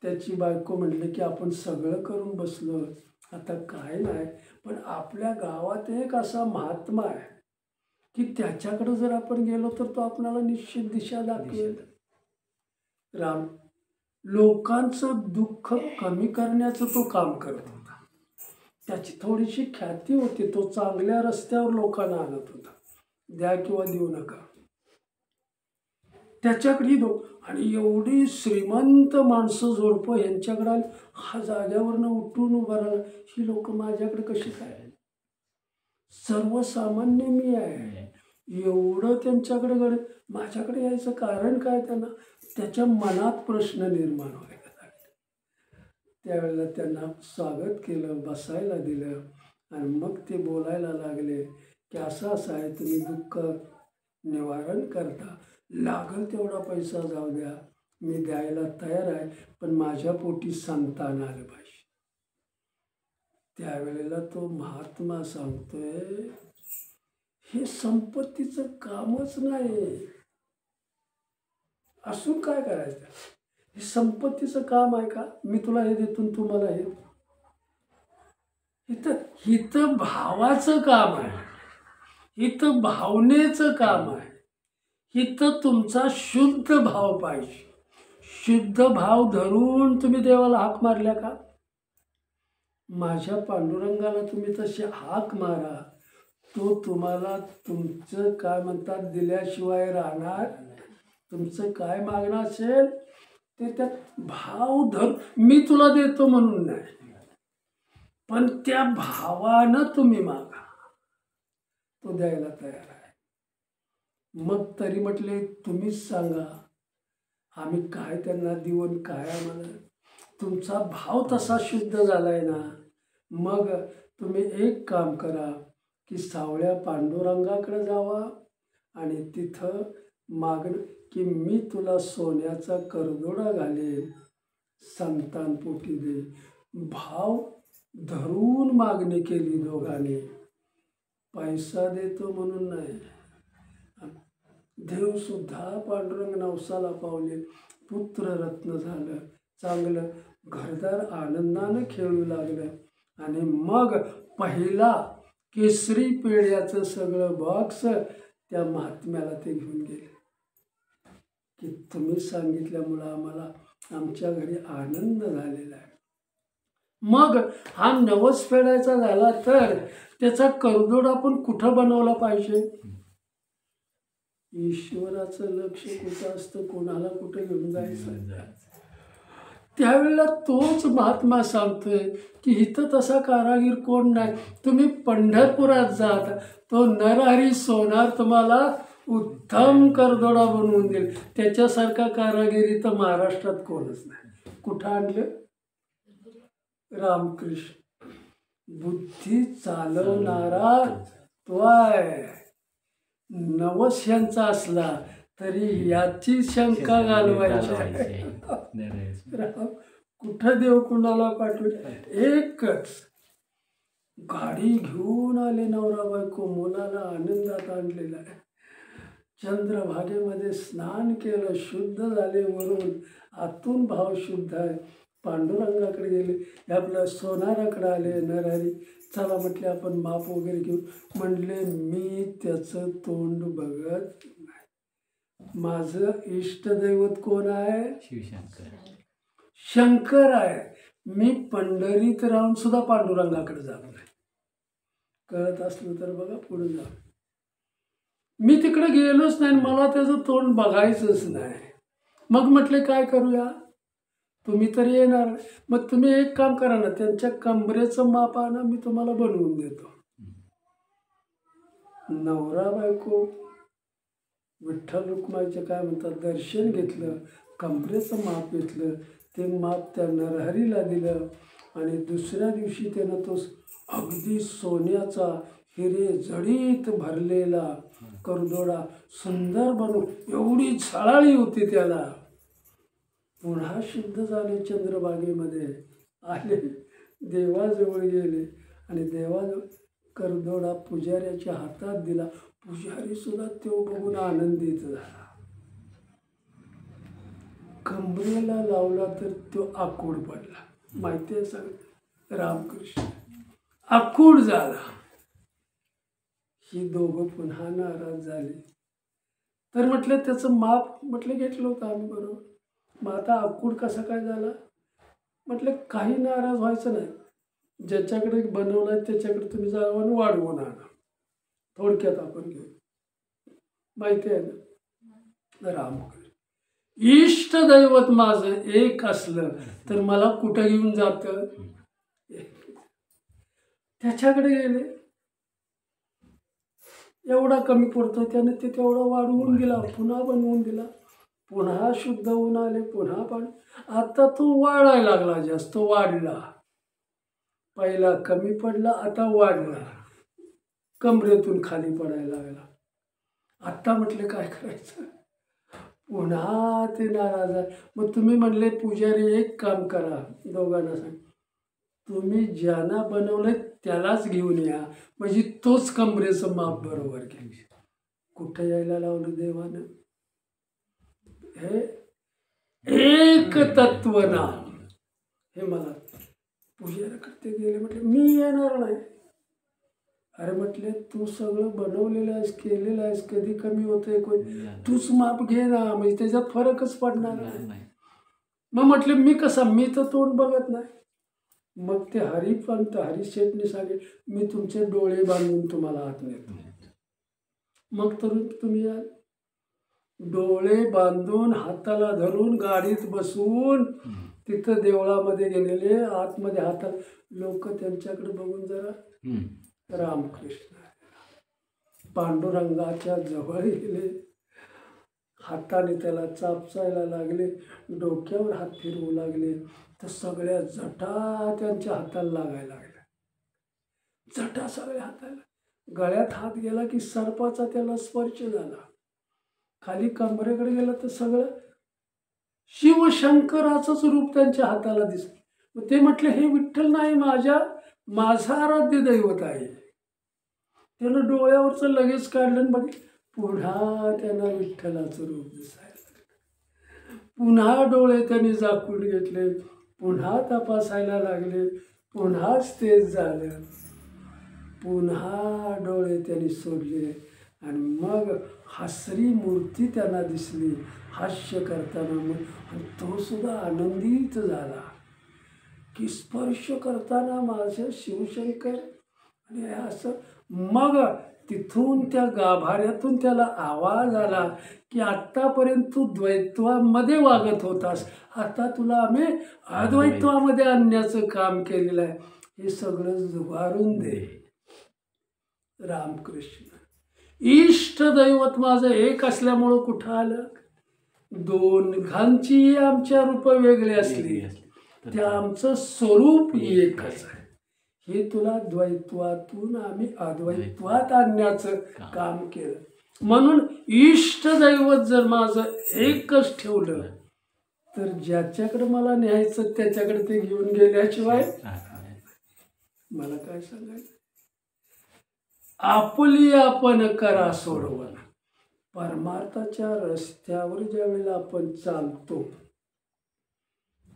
त्याची बायको म्हणली की आपण सगळं करून बसलो, आता काय नाही, पण आपल्या गावात एक असा महात्मा आहे की त्याच्याकडं जर आपण गेलो तर तो आपल्याला निश्चित दिशा दाखवेल. राम लोकांचं दुःख कमी करण्याचं तो काम करत होता. त्याची थोडीशी ख्याती होती, तो चांगल्या रस्त्यावर लोकांना आणत होता. द्या किंवा देऊ नका, त्याच्याकडे आणि एवढी श्रीमंत माणसं जोडपं यांच्याकडे आली. हा जाग्यावरनं उठून उभा राहिला, ही लोक माझ्याकडे कशी काय, सर्वसामान्य मी आहे, एवढं त्यांच्याकडे माझ्याकडे यायचं कारण काय? त्यांना त्याच्या मनात प्रश्न निर्माण व्हायला लागले. त्यावेळेला त्यांना स्वागत केलं, बसायला दिलं आणि मग ते बोलायला लागले की असं असं आहे, तुम्ही दुःख निवारण करता, लागल तेवढा पैसा जाऊ द्या, मी द्यायला तयार आहे, पण माझ्या पोटी संतान आलं पाहिजे. त्यावेळेला तो महात्मा सांगतोय, हे संपत्तीचं कामच नाही, असून काय करायचं? हे संपत्तीचं काम आहे का? मी तुला हे देतो तू मला हे. इथं भावाचं काम आहे, इथं भावनेचं काम आहे, इथं तुमचा शुद्ध भाव पाहिजे. शुद्ध भाव धरून तुम्ही देवाला हाक मारल्या का? माझ्या पांडुरंगाला तुम्ही तशी हाक मारा, तो तुम्हाला तुमचं काय म्हणतात दिल्याशिवाय राहणार. तुमचं काय मागणं असेल ते त्यात भाव धर, मी तुला देतो म्हणून नाही, पण त्या भावानं तुम्ही मागा, तो द्यायला तयार आहे. मग तरी म्हटले तुम्हीच सांगा, आम्ही काय त्यांना देऊ आणि काय आम्हाला. तुमचा भाव तसा शुद्ध झालाय ना, मग तुम्ही एक काम करा की सावळ्या पांडुरंगाकडे जावा आणि तिथं मागणं की मी तुला सोन्याचा करदोडा घालेन, संतान पोटी दे. भाव धरून मागणी केली दोघांनी, पैसा देतो म्हणून नाही. देव सुद्धा पांडुरंग नवसाला पावले, पुत्र रत्न झालं, चांगलं घरदार आनंदानं खेळू लागलं. आणि मग पहिला केसरी पेढ्याचं सगळं बॉक्स त्या महात्म्याला ते घेऊन गेले की तुम्ही सांगितल्यामुळं आम्हाला आमच्या घरी आनंद झालेला आहे. मग हा नवस फेडायचा झाला तर त्याचा करदोड आपण कुठं बनवला पाहिजे? ईश्वराचं लक्ष कुठं असतं, कोणाला कुठं घेऊन जायचं. त्यावेळेला तोच महात्मा सांगतोय की इथं तसा कारागीर कोण नाही, तुम्ही पंढरपुरात जात, तो नरहरी सोनार तुम्हाला उत्तम करदोडा बनवून देईल. त्याच्यासारखा कारागिरी तर महाराष्ट्रात कोणच नाही. कुठं आणलं? रामकृष्ण. बुद्धी चालवणारा तो आहे. नवस यांचा असला तरी याची शंका घालवायची. कुठं देव कुणाला पाठवले? एकच गाडी घेऊन आले नवरा बायको, मुलाला आनंदात आणलेला आहे. चंद्रभागेमध्ये स्नान केलं, शुद्ध झाले, वरून आतून भाव शुद्ध आहे. पांडुरंगाकडे गेले, हे आपल्या सोनाराकडे आले नरहरी. चला म्हटले आपण माप वगैरे घेऊ. म्हणले मी त्याचं तोंड बघत नाही. माझं इष्टदैवत कोण आहे? शिवशंकर. शंकर आहे. मी पंढरीत राहून सुद्धा पांडुरंगाकडे जात नाही. कळत असलं तर बघा पुढे जा. मी तिकडे गेलोच नाही, मला त्याचं तोंड बघायचंच नाही. मग म्हटले काय करूया, तुम्ही तर येणार, मग तुम्ही एक काम करा ना, त्यांच्या कमरेचं माप आणा, मी तुम्हाला बनवून देतो. नवरा बायको विठ्ठल रुक्माईचे काय म्हणतात दर्शन घेतलं, कमरेचं माप घेतलं, ते माप त्या नरहरीला दिलं आणि दुसऱ्या दिवशी त्यानं तो अगदी सोन्याचा हिरे जडीत भरलेला करदोडा सुंदर बनवून, एवढी झळाळी होती त्याला. पुन्हा शुद्ध झाले, चंद्रभागेमध्ये आले, देवाजवळ गेले आणि देवाजवळ करदोडा पुजाऱ्याच्या हातात दिला. पुजारी सुद्धा तो बघून आनंदित झाला. कमरेला लावला तर तो आकूड पडला. माहिती आहे सांग रामकृष्ण, आकूड झाला. ही दोघं पुन्हा नाराज झाले. तर म्हटलं त्याचं माप म्हटलं घेतलं होतं आम्ही बरोबर, मग आता आकूड कसा काय झाला? म्हटलं काही नाराज व्हायचं नाही, ज्याच्याकडे बनवलं त्याच्याकडे तुम्ही जावं आणि वाढवून आणा. थोडक्यात आपण घेऊ. माहिती आहे ना रामकृष्ण, इष्ट दैवत माझं एक असलं तर मला कुठं घेऊन जातं? त्याच्याकडे गेले, एवढा कमी पडतो त्याने ते तेवढा वाढवून दिला, पुन्हा बनवून दिला, पुन्हा शुद्ध होऊन आले, पुन्हा पाणी. आता तो वाढायला लागला, जास्त वाढला. पहिला कमी पडला, आता वाढला, कमरेतून खाली पडायला लागला. आता म्हटले काय करायचं, पुन्हा ते नाराज आहे. मग तुम्ही म्हणले पुजारी एक काम करा, दोघांना सांग, तुम्ही ज्यांना बनवलंय त्यालाच घेऊन या, म्हणजे तोच कमरेचं माप बरोबर घेईल. कुठं यायला लावलं देवानं? हे एक तत्व नाम. हे मला पुजाऱ्याकडे गेले, म्हटले मी येणार नाही. अरे म्हटले तू सगळं बनवलेलं आहेस, केलेलं आहेस, कधी कमी होतंय कोणी, तूच माप घे ना, म्हणजे त्याच्यात फरकच पडणार नाही. मग म्हटले मी कसा, मी तर तोंड बघत नाही. मग ते हरिपंत हरिशेठने सांगेल मी तुमचे डोळे बांधून तुम्हाला आत नेतो. मग तरुण तुम्ही या, डोळे बांधून हाताला धरून गाडीत बसवून तिथं देवळामध्ये गेलेले, आतमध्ये हाताला लोक त्यांच्याकडे बघून जरा रामकृष्ण पांडुरंगाच्या जवळ गेले, हाताने त्याला चापसायला लागले, डोक्यावर हात फिरवू लागले, तर सगळ्या जटा त्यांच्या हाताला लागायला लागल्या. जटा सगळ्या हाताला, गळ्यात हात गेला की सर्पाचा त्याला स्पर्श झाला, खाली कमरेकडे गेला तर सगळं शिवशंकराचंच रूप त्यांच्या हाताला दिसलं. मग ते म्हटले हे विठ्ठल नाही, माझा आराध्य दैवत आहे. त्यानं डोळ्यावरचं लगेच काढलं आणि बघ, पुन्हा त्यांना विठ्ठलाचं रूप दिसायला लागलं. पुन्हा डोळे त्यांनी झाकून घेतले, पुन्हा तपासायला लागले, पुन्हाच तेच झालं. पुन्हा डोळे त्यांनी सोडले आणि मग हसरी मूर्ती त्यांना दिसली हास्य करताना. मग आणि तो सुद्धा आनंदित झाला की स्पर्श करताना माझं शिवशंकर. आणि असं मग तिथून त्या गाभाऱ्यातून त्याला आवाज आला की आत्तापर्यंत तू द्वैत्वामध्ये वागत होतास, आता तुला आम्ही अद्वैत्वामध्ये आणण्याचं काम केलेलं आहे, हे सगळं जुगारून दे. रामकृष्ण, इष्ट दैवत माझं एक असल्यामुळं कुठं आलं, दोघांची आमच्या रूप वेगळी असली ते आमचं स्वरूप एकच आहे. हे तुला द्वैत्वातून आम्ही अद्वैत्वात आणण्याचं काम केलं. म्हणून इष्ट दैवत जर माझं एकच ठेवलं तर ज्याच्याकडे मला न्यायचं त्याच्याकडे ते घेऊन गेल्याशिवाय मला काय सांगायचं. आपली आपण करा सोडवण. परमार्थाच्या रस्त्यावर ज्या वेळेला आपण चालतो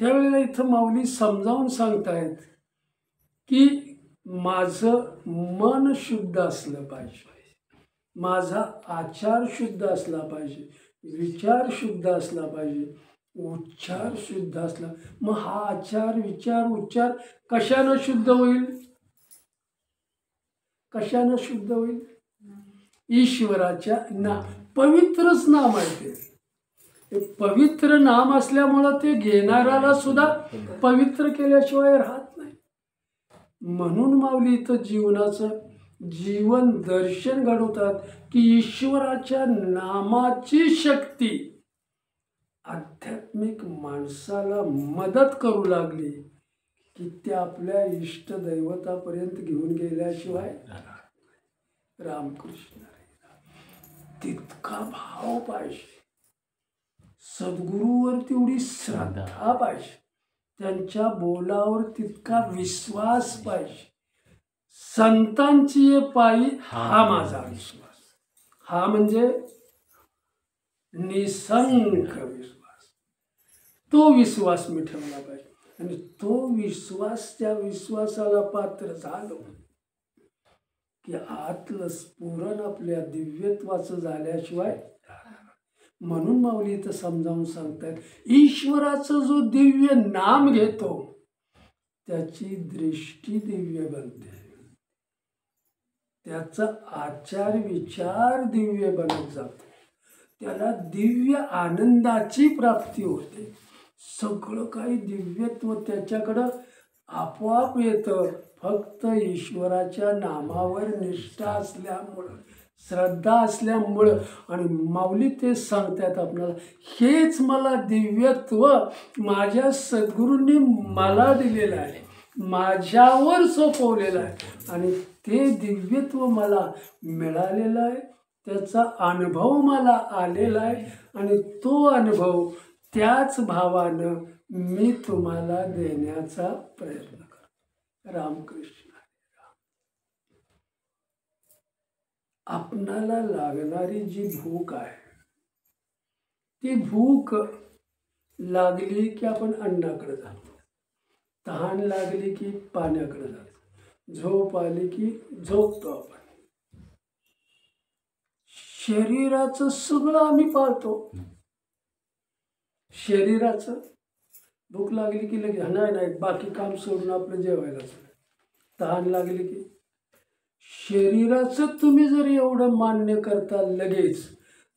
त्यावेळेला इथं माऊली समजावून सांगतायत की माझं मन शुद्ध असलं पाहिजे, माझा आचार शुद्ध असला पाहिजे, विचार शुद्ध असला पाहिजे, उच्चार शुद्ध असला. मग हा आचार विचार उच्चार कशानं शुद्ध होईल? कशानं शुद्ध होईल? ईश्वराच्या पवित्रच नाम आहे ते. पवित्र नाम असल्यामुळं ते घेणाऱ्याला सुद्धा पवित्र केल्याशिवाय राहत नाही. म्हणून माऊली इथं जीवनाचं जीवन दर्शन घडवतात की ईश्वराच्या नामाची शक्ती आध्यात्मिक माणसाला मदत करू लागली की ते आपल्या इष्टदैवतापर्यंत घेऊन गेल्याशिवाय रामकृष्ण तितका भाव पाहिजे, सद्गुरूवर तेवढी श्रद्धा पाहिजे, त्यांच्या बोलावर तितका विश्वास पाहिजे. संतांची पायी हा माझा विश्वास. हा म्हणजे निसंक विश्वास. तो विश्वास मी ठेवला पाहिजे आणि तो विश्वास त्या विश्वासाला पात्र झालो की आतलं स्फुरण आपल्या दिव्यत्वाचं झाल्याशिवाय. म्हणून माऊली इथं समजावून सांगतात ईश्वराचं जो दिव्य नाम घेतो त्याची दृष्टी दिव्य बनते, त्याचा आचार विचार दिव्य बनत जातो, त्याला दिव्य आनंदाची प्राप्ती होते. सगळं काही दिव्यत्व त्याच्याकडं आपोआप येतं. फक्त ईश्वराच्या नामावर निष्ठा असल्यामुळं, श्रद्धा असल्यामुळं. आणि माऊली ते सांगतात आपल्याला, हेच मला दिव्यत्व माझ्या सद्गुरूंनी मला दिलेलं आहे, माझ्यावर सोपवलेलं आहे आणि ते दिव्यत्व मला मिळालेलं आहे, त्याचा अनुभव मला आलेला आहे आणि तो अनुभव त्याच भावानं मी तुम्हाला देण्याचा प्रयत्न करतो. रामकृष्ण. आपणाला लागणारी जी भूक आहे ती भूक लागली की आपण अन्नाकडे जातो, तहान लागली की पाण्याकडे जातो, झोप आली की झोपतो आपण. शरीराचं सगळं आम्ही पाळतो. शरीराचं भूक लागली की लगेच नाही बाकी काम सोडून आपलं जेवायला. तहान लागली की शरीराचं तुम्ही जर एवढं मान्य करता लगेच,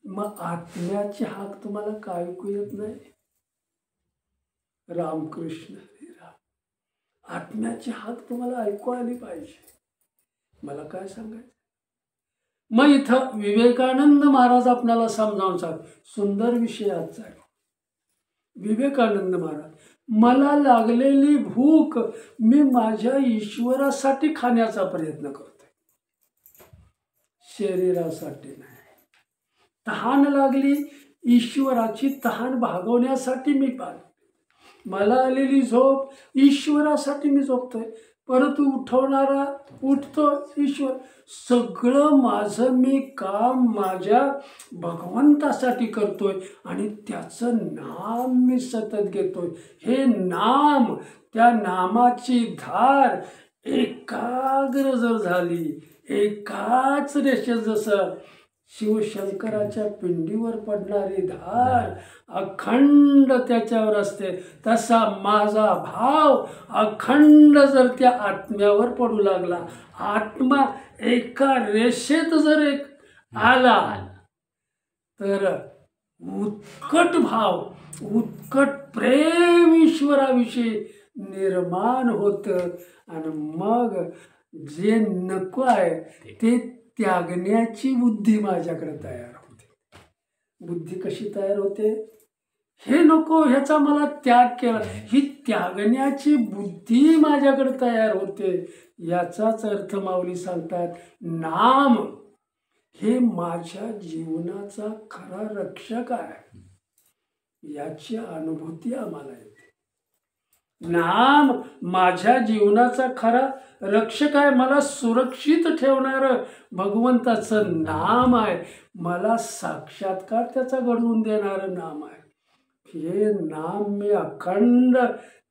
मग आत्म्याची हाक तुम्हाला काय ऐकू येत नाही? रामकृष्ण राम. आत्म्याची हाक तुम्हाला ऐकू आली पाहिजे. मला काय सांगायचं? मग इथं विवेकानंद महाराज आपल्याला समजावून सांग, सुंदर विषय आजचा आहे. विवेकानंद महाराज, मला लागलेली भूक मी माझ्या ईश्वरासाठी खाण्याचा प्रयत्न करतोय, शरीरासाठी नाही. तहान लागली, ईश्वराची तहान भागवण्यासाठी मी पाहतो. मला आलेली झोप ईश्वरासाठी मी झोपतोय, परंतु उठवणारा उठतो ईश्वर. सगळं माझं मी काम माझ्या भगवंतासाठी करतोय आणि त्याचं नाम मी सतत घेतोय. हे नाम, त्या नामाची धार एकाग्र जर झाली, एकाच रेषेत जसं शिवशंकराच्या पिंडीवर पडणारी धार अखंड त्याच्यावर असते, तसा माझा भाव अखंड जर त्या आत्म्यावर पडू लागला, आत्मा एका रेषेत जर एक आला तर उत्कट भाव, उत्कट प्रेम ईश्वराविषयी निर्माण होतं आणि मग जे नको आहे ते त्यागण्याची बुद्धी माझ्याकडे तयार होते. बुद्धी कशी तयार होते? हे नको, ह्याचा मला त्याग केला, ही त्यागण्याची बुद्धी माझ्याकडे तयार होते. याचाच अर्थ माऊली सांगतात, नाम हे माझ्या जीवनाचा खरा रक्षक आहे, याची अनुभूती आम्हाला येते. नाम माझ्या जीवनाचा खरा रक्षक आहे, मला सुरक्षित ठेवणारं भगवंताचं नाम आहे, मला साक्षात्कार त्याचा घडवून देणारं नाम आहे. हे नाम मी अखंड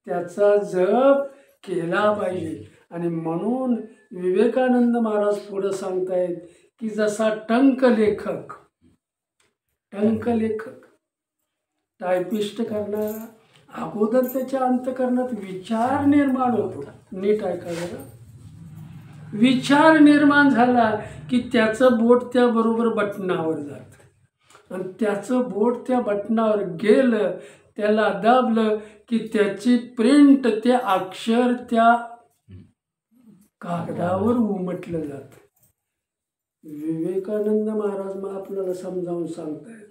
त्याचा जप केला पाहिजे. आणि म्हणून विवेकानंद महाराज पुढे सांगतायत की जसा टंकलेखक टायपिस्ट करणारा अगोदर त्याच्या अंतःकरणात विचार निर्माण होतो. नीट ऐकायला, विचार निर्माण झाला की त्याचं बोट त्याबरोबर बटनावर जातं आणि त्याचं बोट त्या बटनावर गेलं, त्याला दाबलं की त्याची प्रिंट, ते अक्षर त्या कागदावर उमटलं जातं. विवेकानंद महाराज मग आपल्याला समजावून सांगतायत,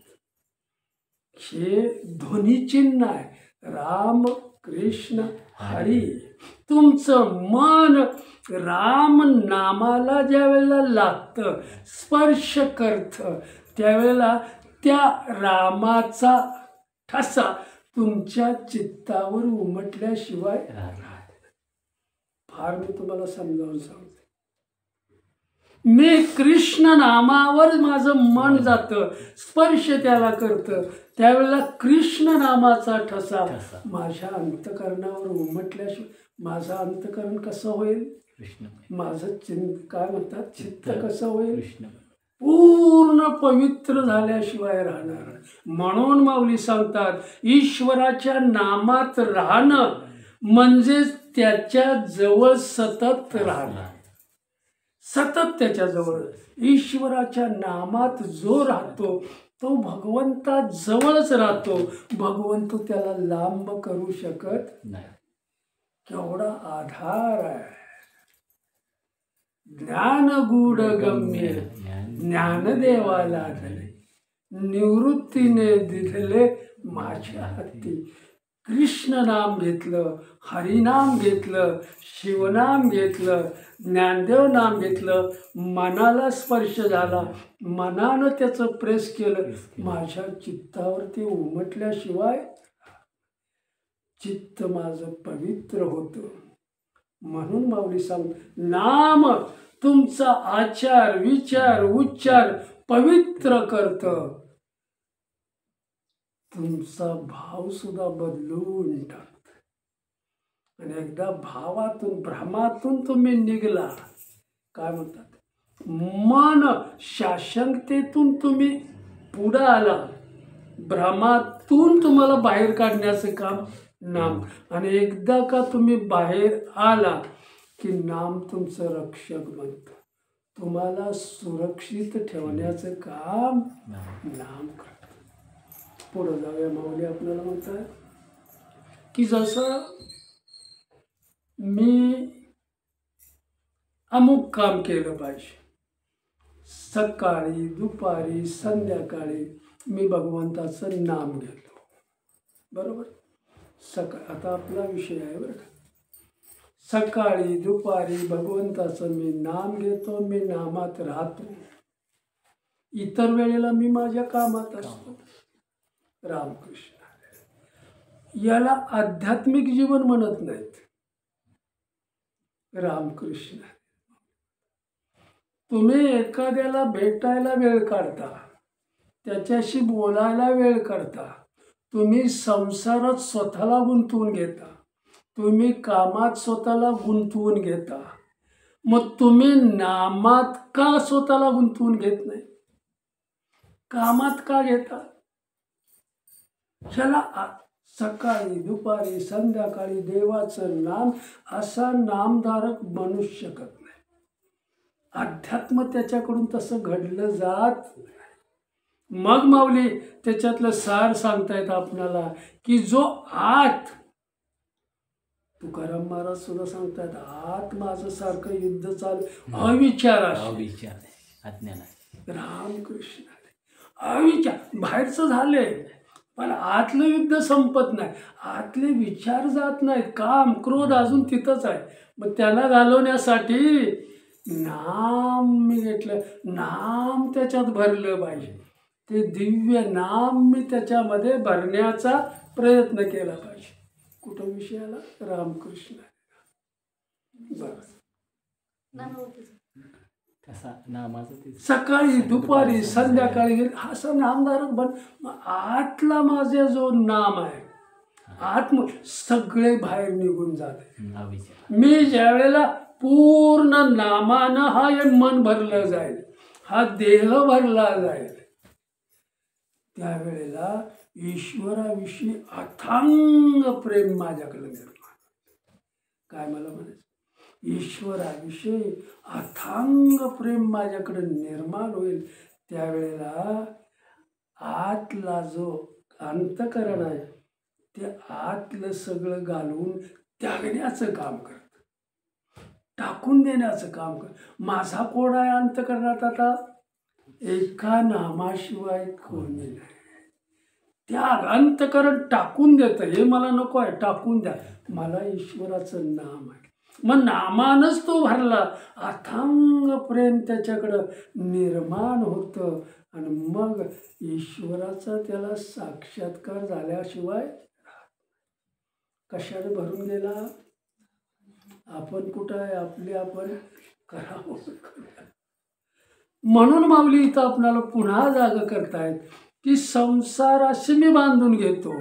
हे ध्वनिचिन्ह आहे. राम कृष्ण हरी. तुमचं मन राम नामाला ज्या वेळेला लागतं, स्पर्श करतं, त्यावेळेला त्या रामाचा ठसा तुमच्या चित्तावर उमटल्याशिवाय फार मी तुम्हाला समजावून सांगतो. मी कृष्ण नामावर माझं मन जातं, स्पर्श त्याला करतं, त्यावेळेला कृष्ण नामाचा ठसा माझ्या अंतःकरणावर उमटल्याशिवाय माझं अंतःकरण कसं होईल, माझं काय म्हणतात चित्त कसं होईल, पूर्ण पवित्र झाल्याशिवाय राहणार. म्हणून माऊली सांगतात, ईश्वराच्या नामात राहणं म्हणजे त्याच्या जवळ सतत राहणं. सतत त्याच्याजवळ ईश्वराच्या नामात जो राहतो तो भगवंता जवळच राहतो. भगवंत त्याला लांब करू शकत नाही. केवढा आधार आहे. ज्ञान गूढ गम्य ज्ञानदेवाला धले, निवृत्तीने दिधले माझ्या हाती. कृष्ण नाम घेतलं, हरिनाम घेतलं, शिवनाम घेतलं, ज्ञानदेव नाम घेतलं, मनाला स्पर्श झाला, मनानं त्याचं प्रेस केलं, माझ्या चित्तावर ते उमटल्याशिवाय चित्त माझं पवित्र होतं. म्हणून माऊली सांग, नाम तुमचा आचार विचार उच्चार पवित्र करतं, तुमचा भाव सुद्धा बदलून टाकतं. आणि एकदा भावातून भ्रमातून तुम्ही निघला, काय म्हणतात, मन शाशंकतेतून तुम्ही पुढे आला, भ्रमातून तुम्हाला बाहेर काढण्याचं काम नाम. आणि एकदा का तुम्ही बाहेर आला की नाम तुमचं रक्षक बनतं, तुम्हाला सुरक्षित ठेवण्याचं काम नाम करतं. पुढे जाऊया. माऊली आपल्याला म्हणतात की जसं मी अमुक काम केलं पाहिजे, सकाळी दुपारी संध्याकाळी मी भगवंताचं नाम घेतो, बरोबर. आता आपला विषय आहे बरं का. सकाळी दुपारी भगवंताचं मी नाम घेतो, मी नामात राहतो. इतर वेळेला मी माझ्या कामात असतो. रामकृष्ण. याला आध्यात्मिक जीवन म्हणत नाहीत. रामकृष्ण. तुम्ही एखाद्याला भेटायला वेळ काढता, त्याच्याशी बोलायला वेळ काढता, तुम्ही संसारात स्वतःला गुंतवून घेता, तुम्ही कामात स्वतःला गुंतवून घेता, मग तुम्ही नामात का स्वतःला गुंतवून घेत नाही, कामात का घेता? ह्याला सकाळी दुपारी संध्याकाळी देवाचं नाम असा नामधारक बनू शकत नाही. अध्यात्म त्याच्याकडून तसं घडलं जात नाही. मग माऊली त्याच्यातलं सार सांगतायत आपल्याला की जो आत, तुकाराम महाराज सुद्धा सांगतात, आत माझं सारखं युद्ध चालू अविचाराशी. रामकृष्ण. अविचार बाहेरचं झालंय पण आतलं युद्ध संपत नाही. आतले विचार जात नाहीत, काम क्रोध अजून तिथंच आहे. मग त्याला घालवण्यासाठी नाम मी घेतलं, नाम त्याच्यात भरलं पाहिजे. ते दिव्य नाम मी त्याच्यामध्ये भरण्याचा प्रयत्न केला पाहिजे. कुठं विषयाला? रामकृष्ण. बरं. कसा नामाचं ते सकाळी दुपारी संध्याकाळी असं नामधारक बन. आतला माझा जो नाम आहे सगळे बाहेर निघून जाते. नावीच्या मी ज्या वेळेला पूर्ण नामानं हा हे मन भरलं जाईल, हा देह भरला जाईल, त्यावेळेला ईश्वराविषयी अथांग प्रेम माझ्याकडे निर्माण. काय मला म्हणायचं, ईश्वराविषयी अथांग प्रेम माझ्याकडे निर्माण होईल. त्यावेळेला आतला जो अंतकरण आहे ते आतलं सगळं घालून त्यागण्याचं काम करत, टाकून देण्याचं काम करत. माझा कोण आहे अंतकरणात आता? एका नामाशिवाय कोणी नाही. त्याग अंतकरण टाकून देतं. हे मला नको आहे, टाकून द्या. मला ईश्वराचं नाम आहे. मग नामानच तो भरला, अथांग प्रेम त्याच्याकडं निर्माण होतं. आणि मग ईश्वराचा त्याला साक्षात्कार झाल्याशिवाय कशाने भरून गेला? आपण कुठं आहे? आपले आपण करावं. म्हणून माऊली इथं आपल्याला पुन्हा जागा करतायत की संसाराशी मी बांधून घेतो,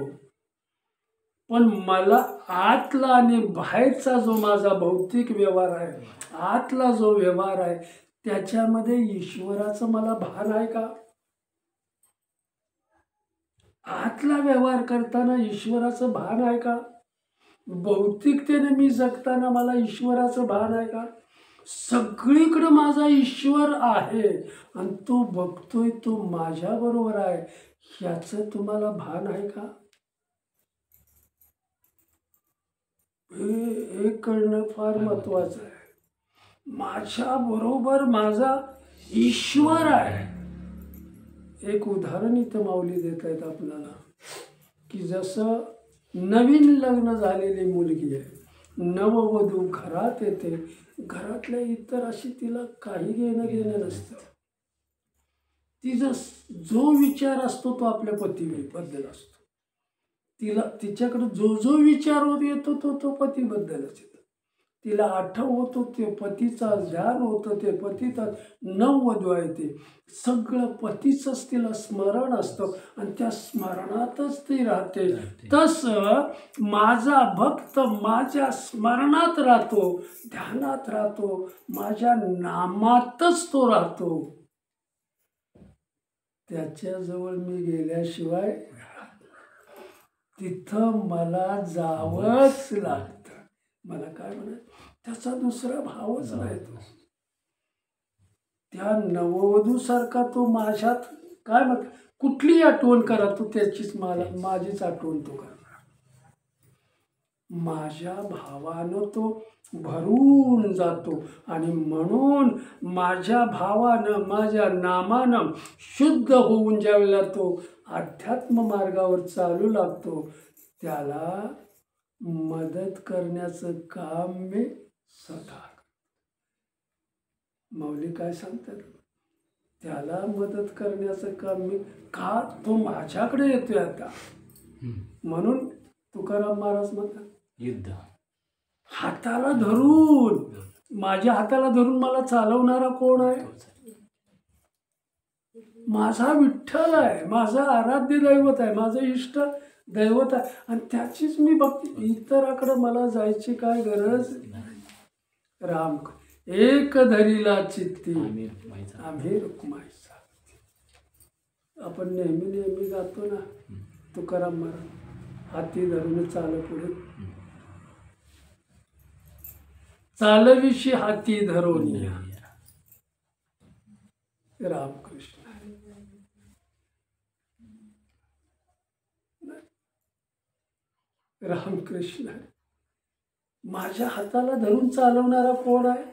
पण मला आतला आणि बाहेरचा जो माझा भौतिक व्यवहार आहे, आतला जो व्यवहार आहे, त्याच्यामध्ये ईश्वराचं मला भान आहे का? आतला व्यवहार करताना ईश्वराचं भान आहे का? भौतिकतेने मी जगताना मला ईश्वराचं भान आहे का? सगळीकडे माझा ईश्वर आहे आणि तो बघतोय, तो माझ्या बरोबर आहे, ह्याचं तुम्हाला भान आहे का? हे कळणं फार महत्वाचं आहे. माझ्या बरोबर माझा ईश्वर आहे. एक उदाहरण इथं माऊली देत आहेत आपल्याला की जसं नवीन लग्न झालेली मुलगी आहे, नववधू घरात येते, घरातल्या इतर अशी तिला काही घेणं देणं नसतं. तिचा जो विचार असतो तो आपल्या पतीबद्दल असतो. तिच्याकडे जो विचार येतो तो पतीबद्दलच येतो. तिला आठव होतो ते पतीचा ध्यान होतं, ते पतीचा नववधू आहे, ते सगळं पतीचंच तिला स्मरण असतं आणि त्या स्मरणातच ती राहते. तसं माझा भक्त माझ्या स्मरणात राहतो, ध्यानात राहतो, माझ्या नामातच तो राहतो. त्याच्याजवळ मी गेल्याशिवाय तिथं मला जावंच लागतं. मला काय म्हणायचं, त्याचा दुसरा भावच नाही. तो त्या नववधूसारखा तो माझ्यात काय मग कुठली आठवण करा तो त्याचीच माझीच आठवण तो करणार. माझ्या भावानं तो भरून जातो आणि म्हणून माझ्या भावानं माझ्या नामानं शुद्ध होऊन ज्यावेळेला तो अध्यात्म मार्गावर चालू लागतो, त्याला मदत करण्याचं काम मी स्वतः. माऊली काय सांगतात, त्याला मदत करण्याचं काम मी का? तो माझ्याकडे येतोय आता. म्हणून तुकाराम महाराज म्हणतात युद्ध हाताला धरून, माझ्या हाताला धरून मला चालवणारा कोण आहे? माझा विठ्ठल आहे, माझा आराध्य दैवत आहे, माझं इष्ट दैवत आहे आणि त्याचीच मी भक्ती. इतराकडे मला जायची काय गरज? राम एक धरीला चित्ती आम्ही रुक्माईचा. आपण नेहमी जातो ना, तुकाराम महाराज हाती धरून चाल पुढे, चालविषयी हाती धरून रामकृष्ण. रामकृष्ण माझ्या हाताला धरून चालवणारा कोण आहे?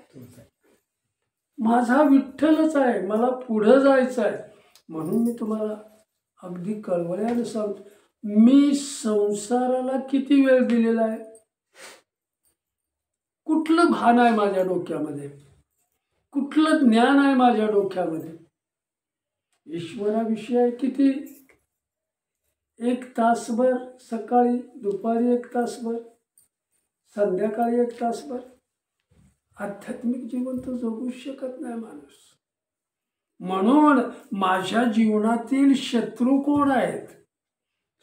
माझा विठ्ठलच आहे. मला पुढं जायचं आहे. म्हणून मी तुम्हाला अगदी कळवळ्याने सांगतो, मी संसाराला किती वेळ दिलेला आहे? कुठलं भान आहे माझ्या डोक्यामध्ये? कुठलं ज्ञान आहे माझ्या डोक्यामध्ये? ईश्वराविषयी किती? 1 तासभर सकाळी, दुपारी 1 तासभर, संध्याकाळी 1 तासभर. आध्यात्मिक जीवन तर जगू शकत नाही माणूस. म्हणून माझ्या जीवनातील शत्रू कोण आहेत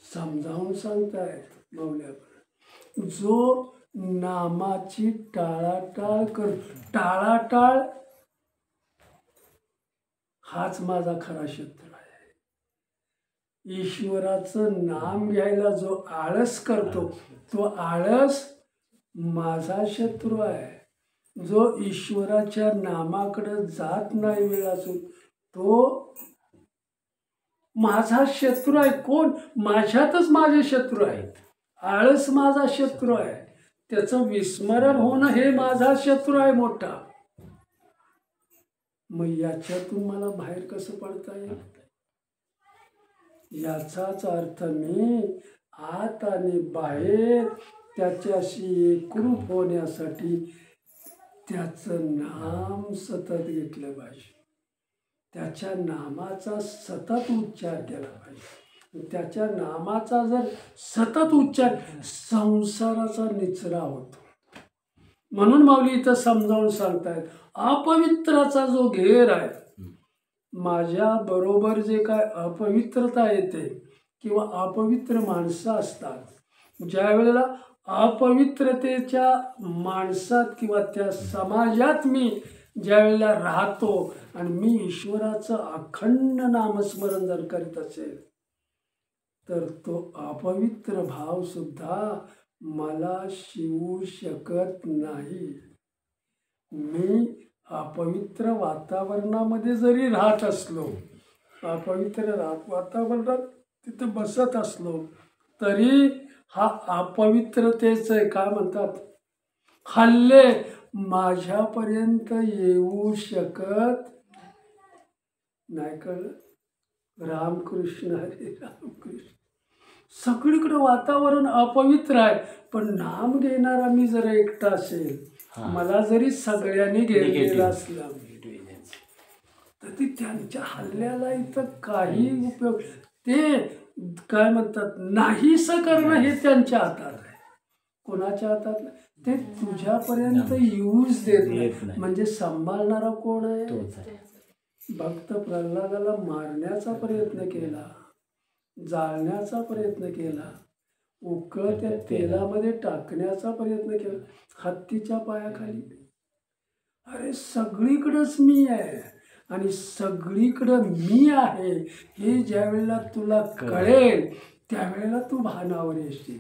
समजावून सांगतायत माऊली. जो नामाची टाळाटाळ करतो, टाळाटाळ हाच माझा खरा शत्रू आहे. ईश्वराचं नाम घ्यायला जो आळस करतो तो आळस माझा शत्रू आहे. जो ईश्वराच्या नामाकडे जात नाही वेळ असून तो माझा शत्रू आहे. कोण? माझ्यातच माझे शत्रू आहेत. आळस माझा शत्रू आहे. त्याचं विस्मरण होणं हे माझा शत्रू आहे मोठा. मग याच्यातून मला बाहेर कसं पडता येईल? याचाच अर्थ मी आत आणि बाहेर त्याच्याशी एकरूप होण्यासाठी त्याचं नाम सतत घेतलं पाहिजे. त्याच्या नामाचा सतत उच्चार केला पाहिजे. त्याच्या नामाचा जर सतत उच्चार संसाराचा निचरा होतो. म्हणून माऊली इथं समजावून सांगतायत अपवित्राचा जो घेर आहे, माझ्या बरोबर जे काय अपवित्रता येते किंवा अपवित्र माणसं असतात, ज्या वेळेला अपवित्रतेच्या माणसात किंवा त्या समाजात मी ज्या वेळेला राहतो आणि मी ईश्वराचं अखंड नामस्मरण जर करीत असेल तर तो अपवित्र भाव सुद्धा मला शिवू शकत नाही. मी अपवित्र वातावरणामध्ये जरी राहत असलो, अपवित्र वातावरणात तिथे बसत असलो तरी हा अपवित्रतेचं काय म्हणतात हल्ले माझ्यापर्यंत येऊ शकत नाही. कळलं? रामकृष्ण हरे रामकृष्ण. सगळीकडे वातावरण अपवित्र आहे, पण नाम घेणारा मी जर एकटा असेल, मला जरी सगळ्यांनी घेतलेला असला तर ती त्यांच्या हल्ल्याला इथं काही उपयोग, ते काय म्हणतात नाहीसं करणं हे त्यांच्या हातात आहे. कोणाच्या हातात? ते तुझ्यापर्यंत येऊच देत नाही. म्हणजे सांभाळणारा कोण आहे? भक्त प्रल्हादाला मारण्याचा प्रयत्न केला, जाळण्याचा प्रयत्न केला, उकळत्या तेलामध्ये टाकण्याचा प्रयत्न केला, हत्तीच्या पायाखाली. अरे सगळीकडंच मी आहे आणि सगळीकडं मी आहे हे ज्या वेळेला तुला कळेल त्यावेळेला तू भानावर येशील.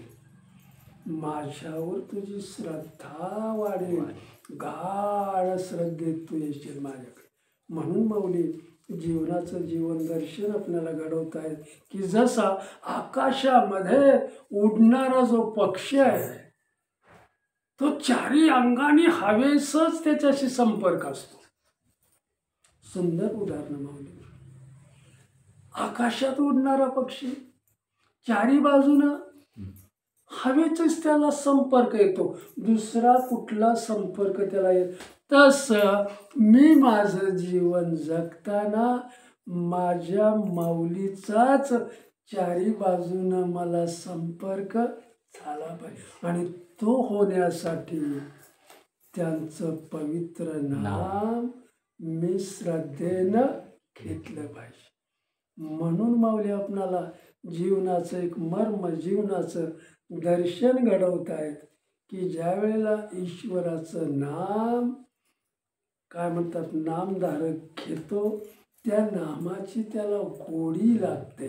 माझ्यावर तुझी श्रद्धा वाढेल, गाढ श्रद्धेत तू येशील माझ्याकडे. म्हणून माऊली जीवनाचं जीवन दर्शन आपल्याला घडवतायत की जसा आकाशामध्ये उडणारा जो पक्षी आहे तो चारी अंगाने हवेसच त्याच्याशी संपर्क असतो. सुंदर उदाहरण माऊली. आकाशात उडणारा पक्षी चारी बाजूनं हवेचाच त्याला संपर्क येतो, दुसरा कुठला संपर्क त्याला येत. तसं मी माझं जीवन जगताना माझ्या माऊलीचाच चारी बाजूनं मला संपर्क झाला पाहिजे आणि तो होण्यासाठी त्यांचं पवित्र नाम मी श्रद्धेनं घेतलं पाहिजे. म्हणून माऊली आपणाला जीवनाचं एक मर्म, जीवनाचं दर्शन घडवतायत की ज्या वेळेला ईश्वराचं नाम काय म्हणतात नामधारक घेतो त्या नामाची त्याला गोडी लागते.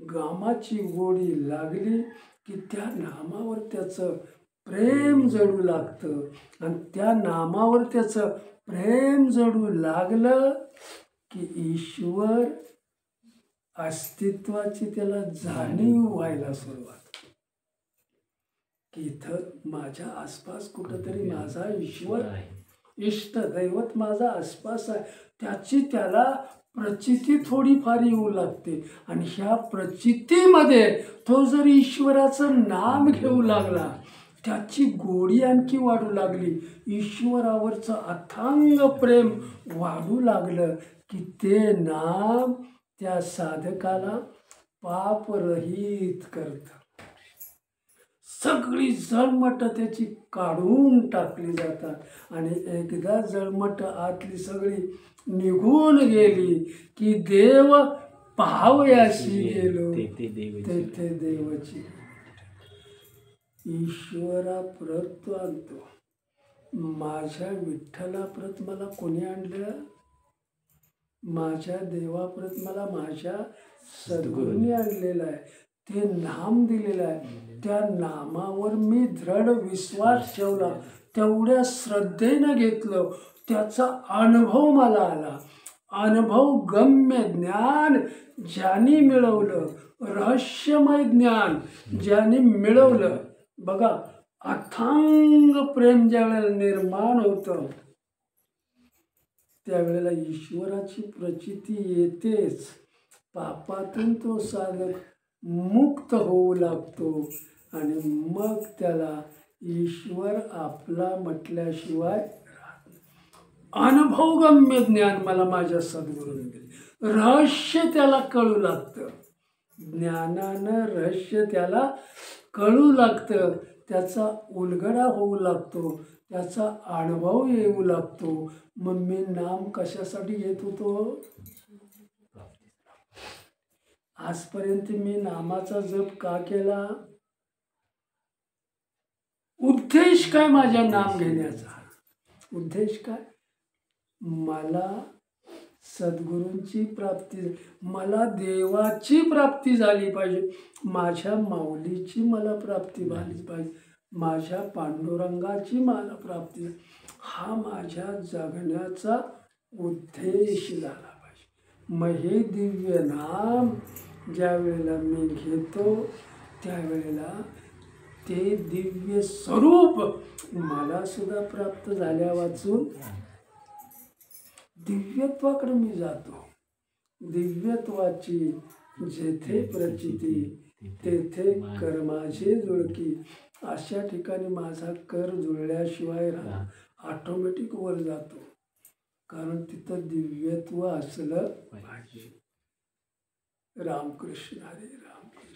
नामाची गोडी लागली की त्या नामावर त्याचं प्रेम जडू लागतं आणि त्या नामावर त्याचं प्रेम जडू लागलं की ईश्वर अस्तित्वाची त्याला जाणीव व्हायला सुरुवात. की इथं माझ्या आसपास कुठंतरी माझा ईश्वर आहे, इष्ट दैवत माझा आसपास आहे, त्याची त्याला प्रचिती थोडीफार येऊ लागते आणि ह्या प्रचितीमध्ये तो जर ईश्वराचं नाम घेऊ लागला त्याची गोडी आणखी वाढू लागली, ईश्वरावरचं अथांग प्रेम वाढू लागलं की ते नाम त्या साधकाला पापरहित करतं. सगळी जळमट त्याची काढून टाकली जातात आणि एकदा जळमट आतली सगळी निघून गेली की देव पाहावयाशी गेलो तेथे देवाची ईश्वरा प्रत आणतो. माझ्या विठ्ठला प्रत मला कोणी आणलं? माझ्या देवाप्रत मला माझ्या सद्गुरूंनी आणलेलं आहे. ते नाम दिलेलं आहे. त्या नामावर मी दृढ विश्वास ठेवला, तेवढ्या श्रद्धेनं घेतलं, त्याचा अनुभव मला आला. अनुभव गम्य ज्ञान ज्याने मिळवलं, रहस्यमय ज्ञान ज्याने मिळवलं, बघा अथांग प्रेम ज्या वेळेला निर्माण होतं त्यावेळेला ईश्वराची प्रचिती येतेच. पापातून तो साधक मुक्त होऊ लागतो आणि मग त्याला ईश्वर आपला म्हटल्याशिवाय अनुभवगम्य ज्ञान मला माझ्या सद्गुरूंनी दिले. रहस्य त्याला कळू लागतं. ज्ञानानं रहस्य त्याला कळू लागतं. त्याचा उलगडा होऊ लागतो. त्याचा अनुभव येऊ लागतो. मग मी नाम कशासाठी घेत होतो? आजपर्यंत मी नामाचा जप का केला? उद्देश काय माझ्या नाम घेण्याचा? उद्देश काय? मला सद्गुरूंची प्राप्ती, मला देवाची प्राप्ती झाली पाहिजे, माझ्या माऊलीची मला प्राप्ती झाली पाहिजे, माझ्या पांडुरंगाची मला प्राप्ती, हा माझ्या जगण्याचा उद्देश झाला पाहिजे. मग हे दिव्य नाम ज्या वेळेला मी घेतो त्यावेळेला ते दिव्य स्वरूप मला सुद्धा प्राप्त झाल्या वाचून दिव्यत्वाकडे मी जातो. दिव्यत्वाची जेथे प्रचिती तेथे कर माझे जुळकी. अशा ठिकाणी माझा कर जुळल्याशिवाय ऑटोमॅटिक वर जातो, कारण तिथं दिव्यत्व असलं पाहिजे. रामकृष्ण हरे रामकृष्ण.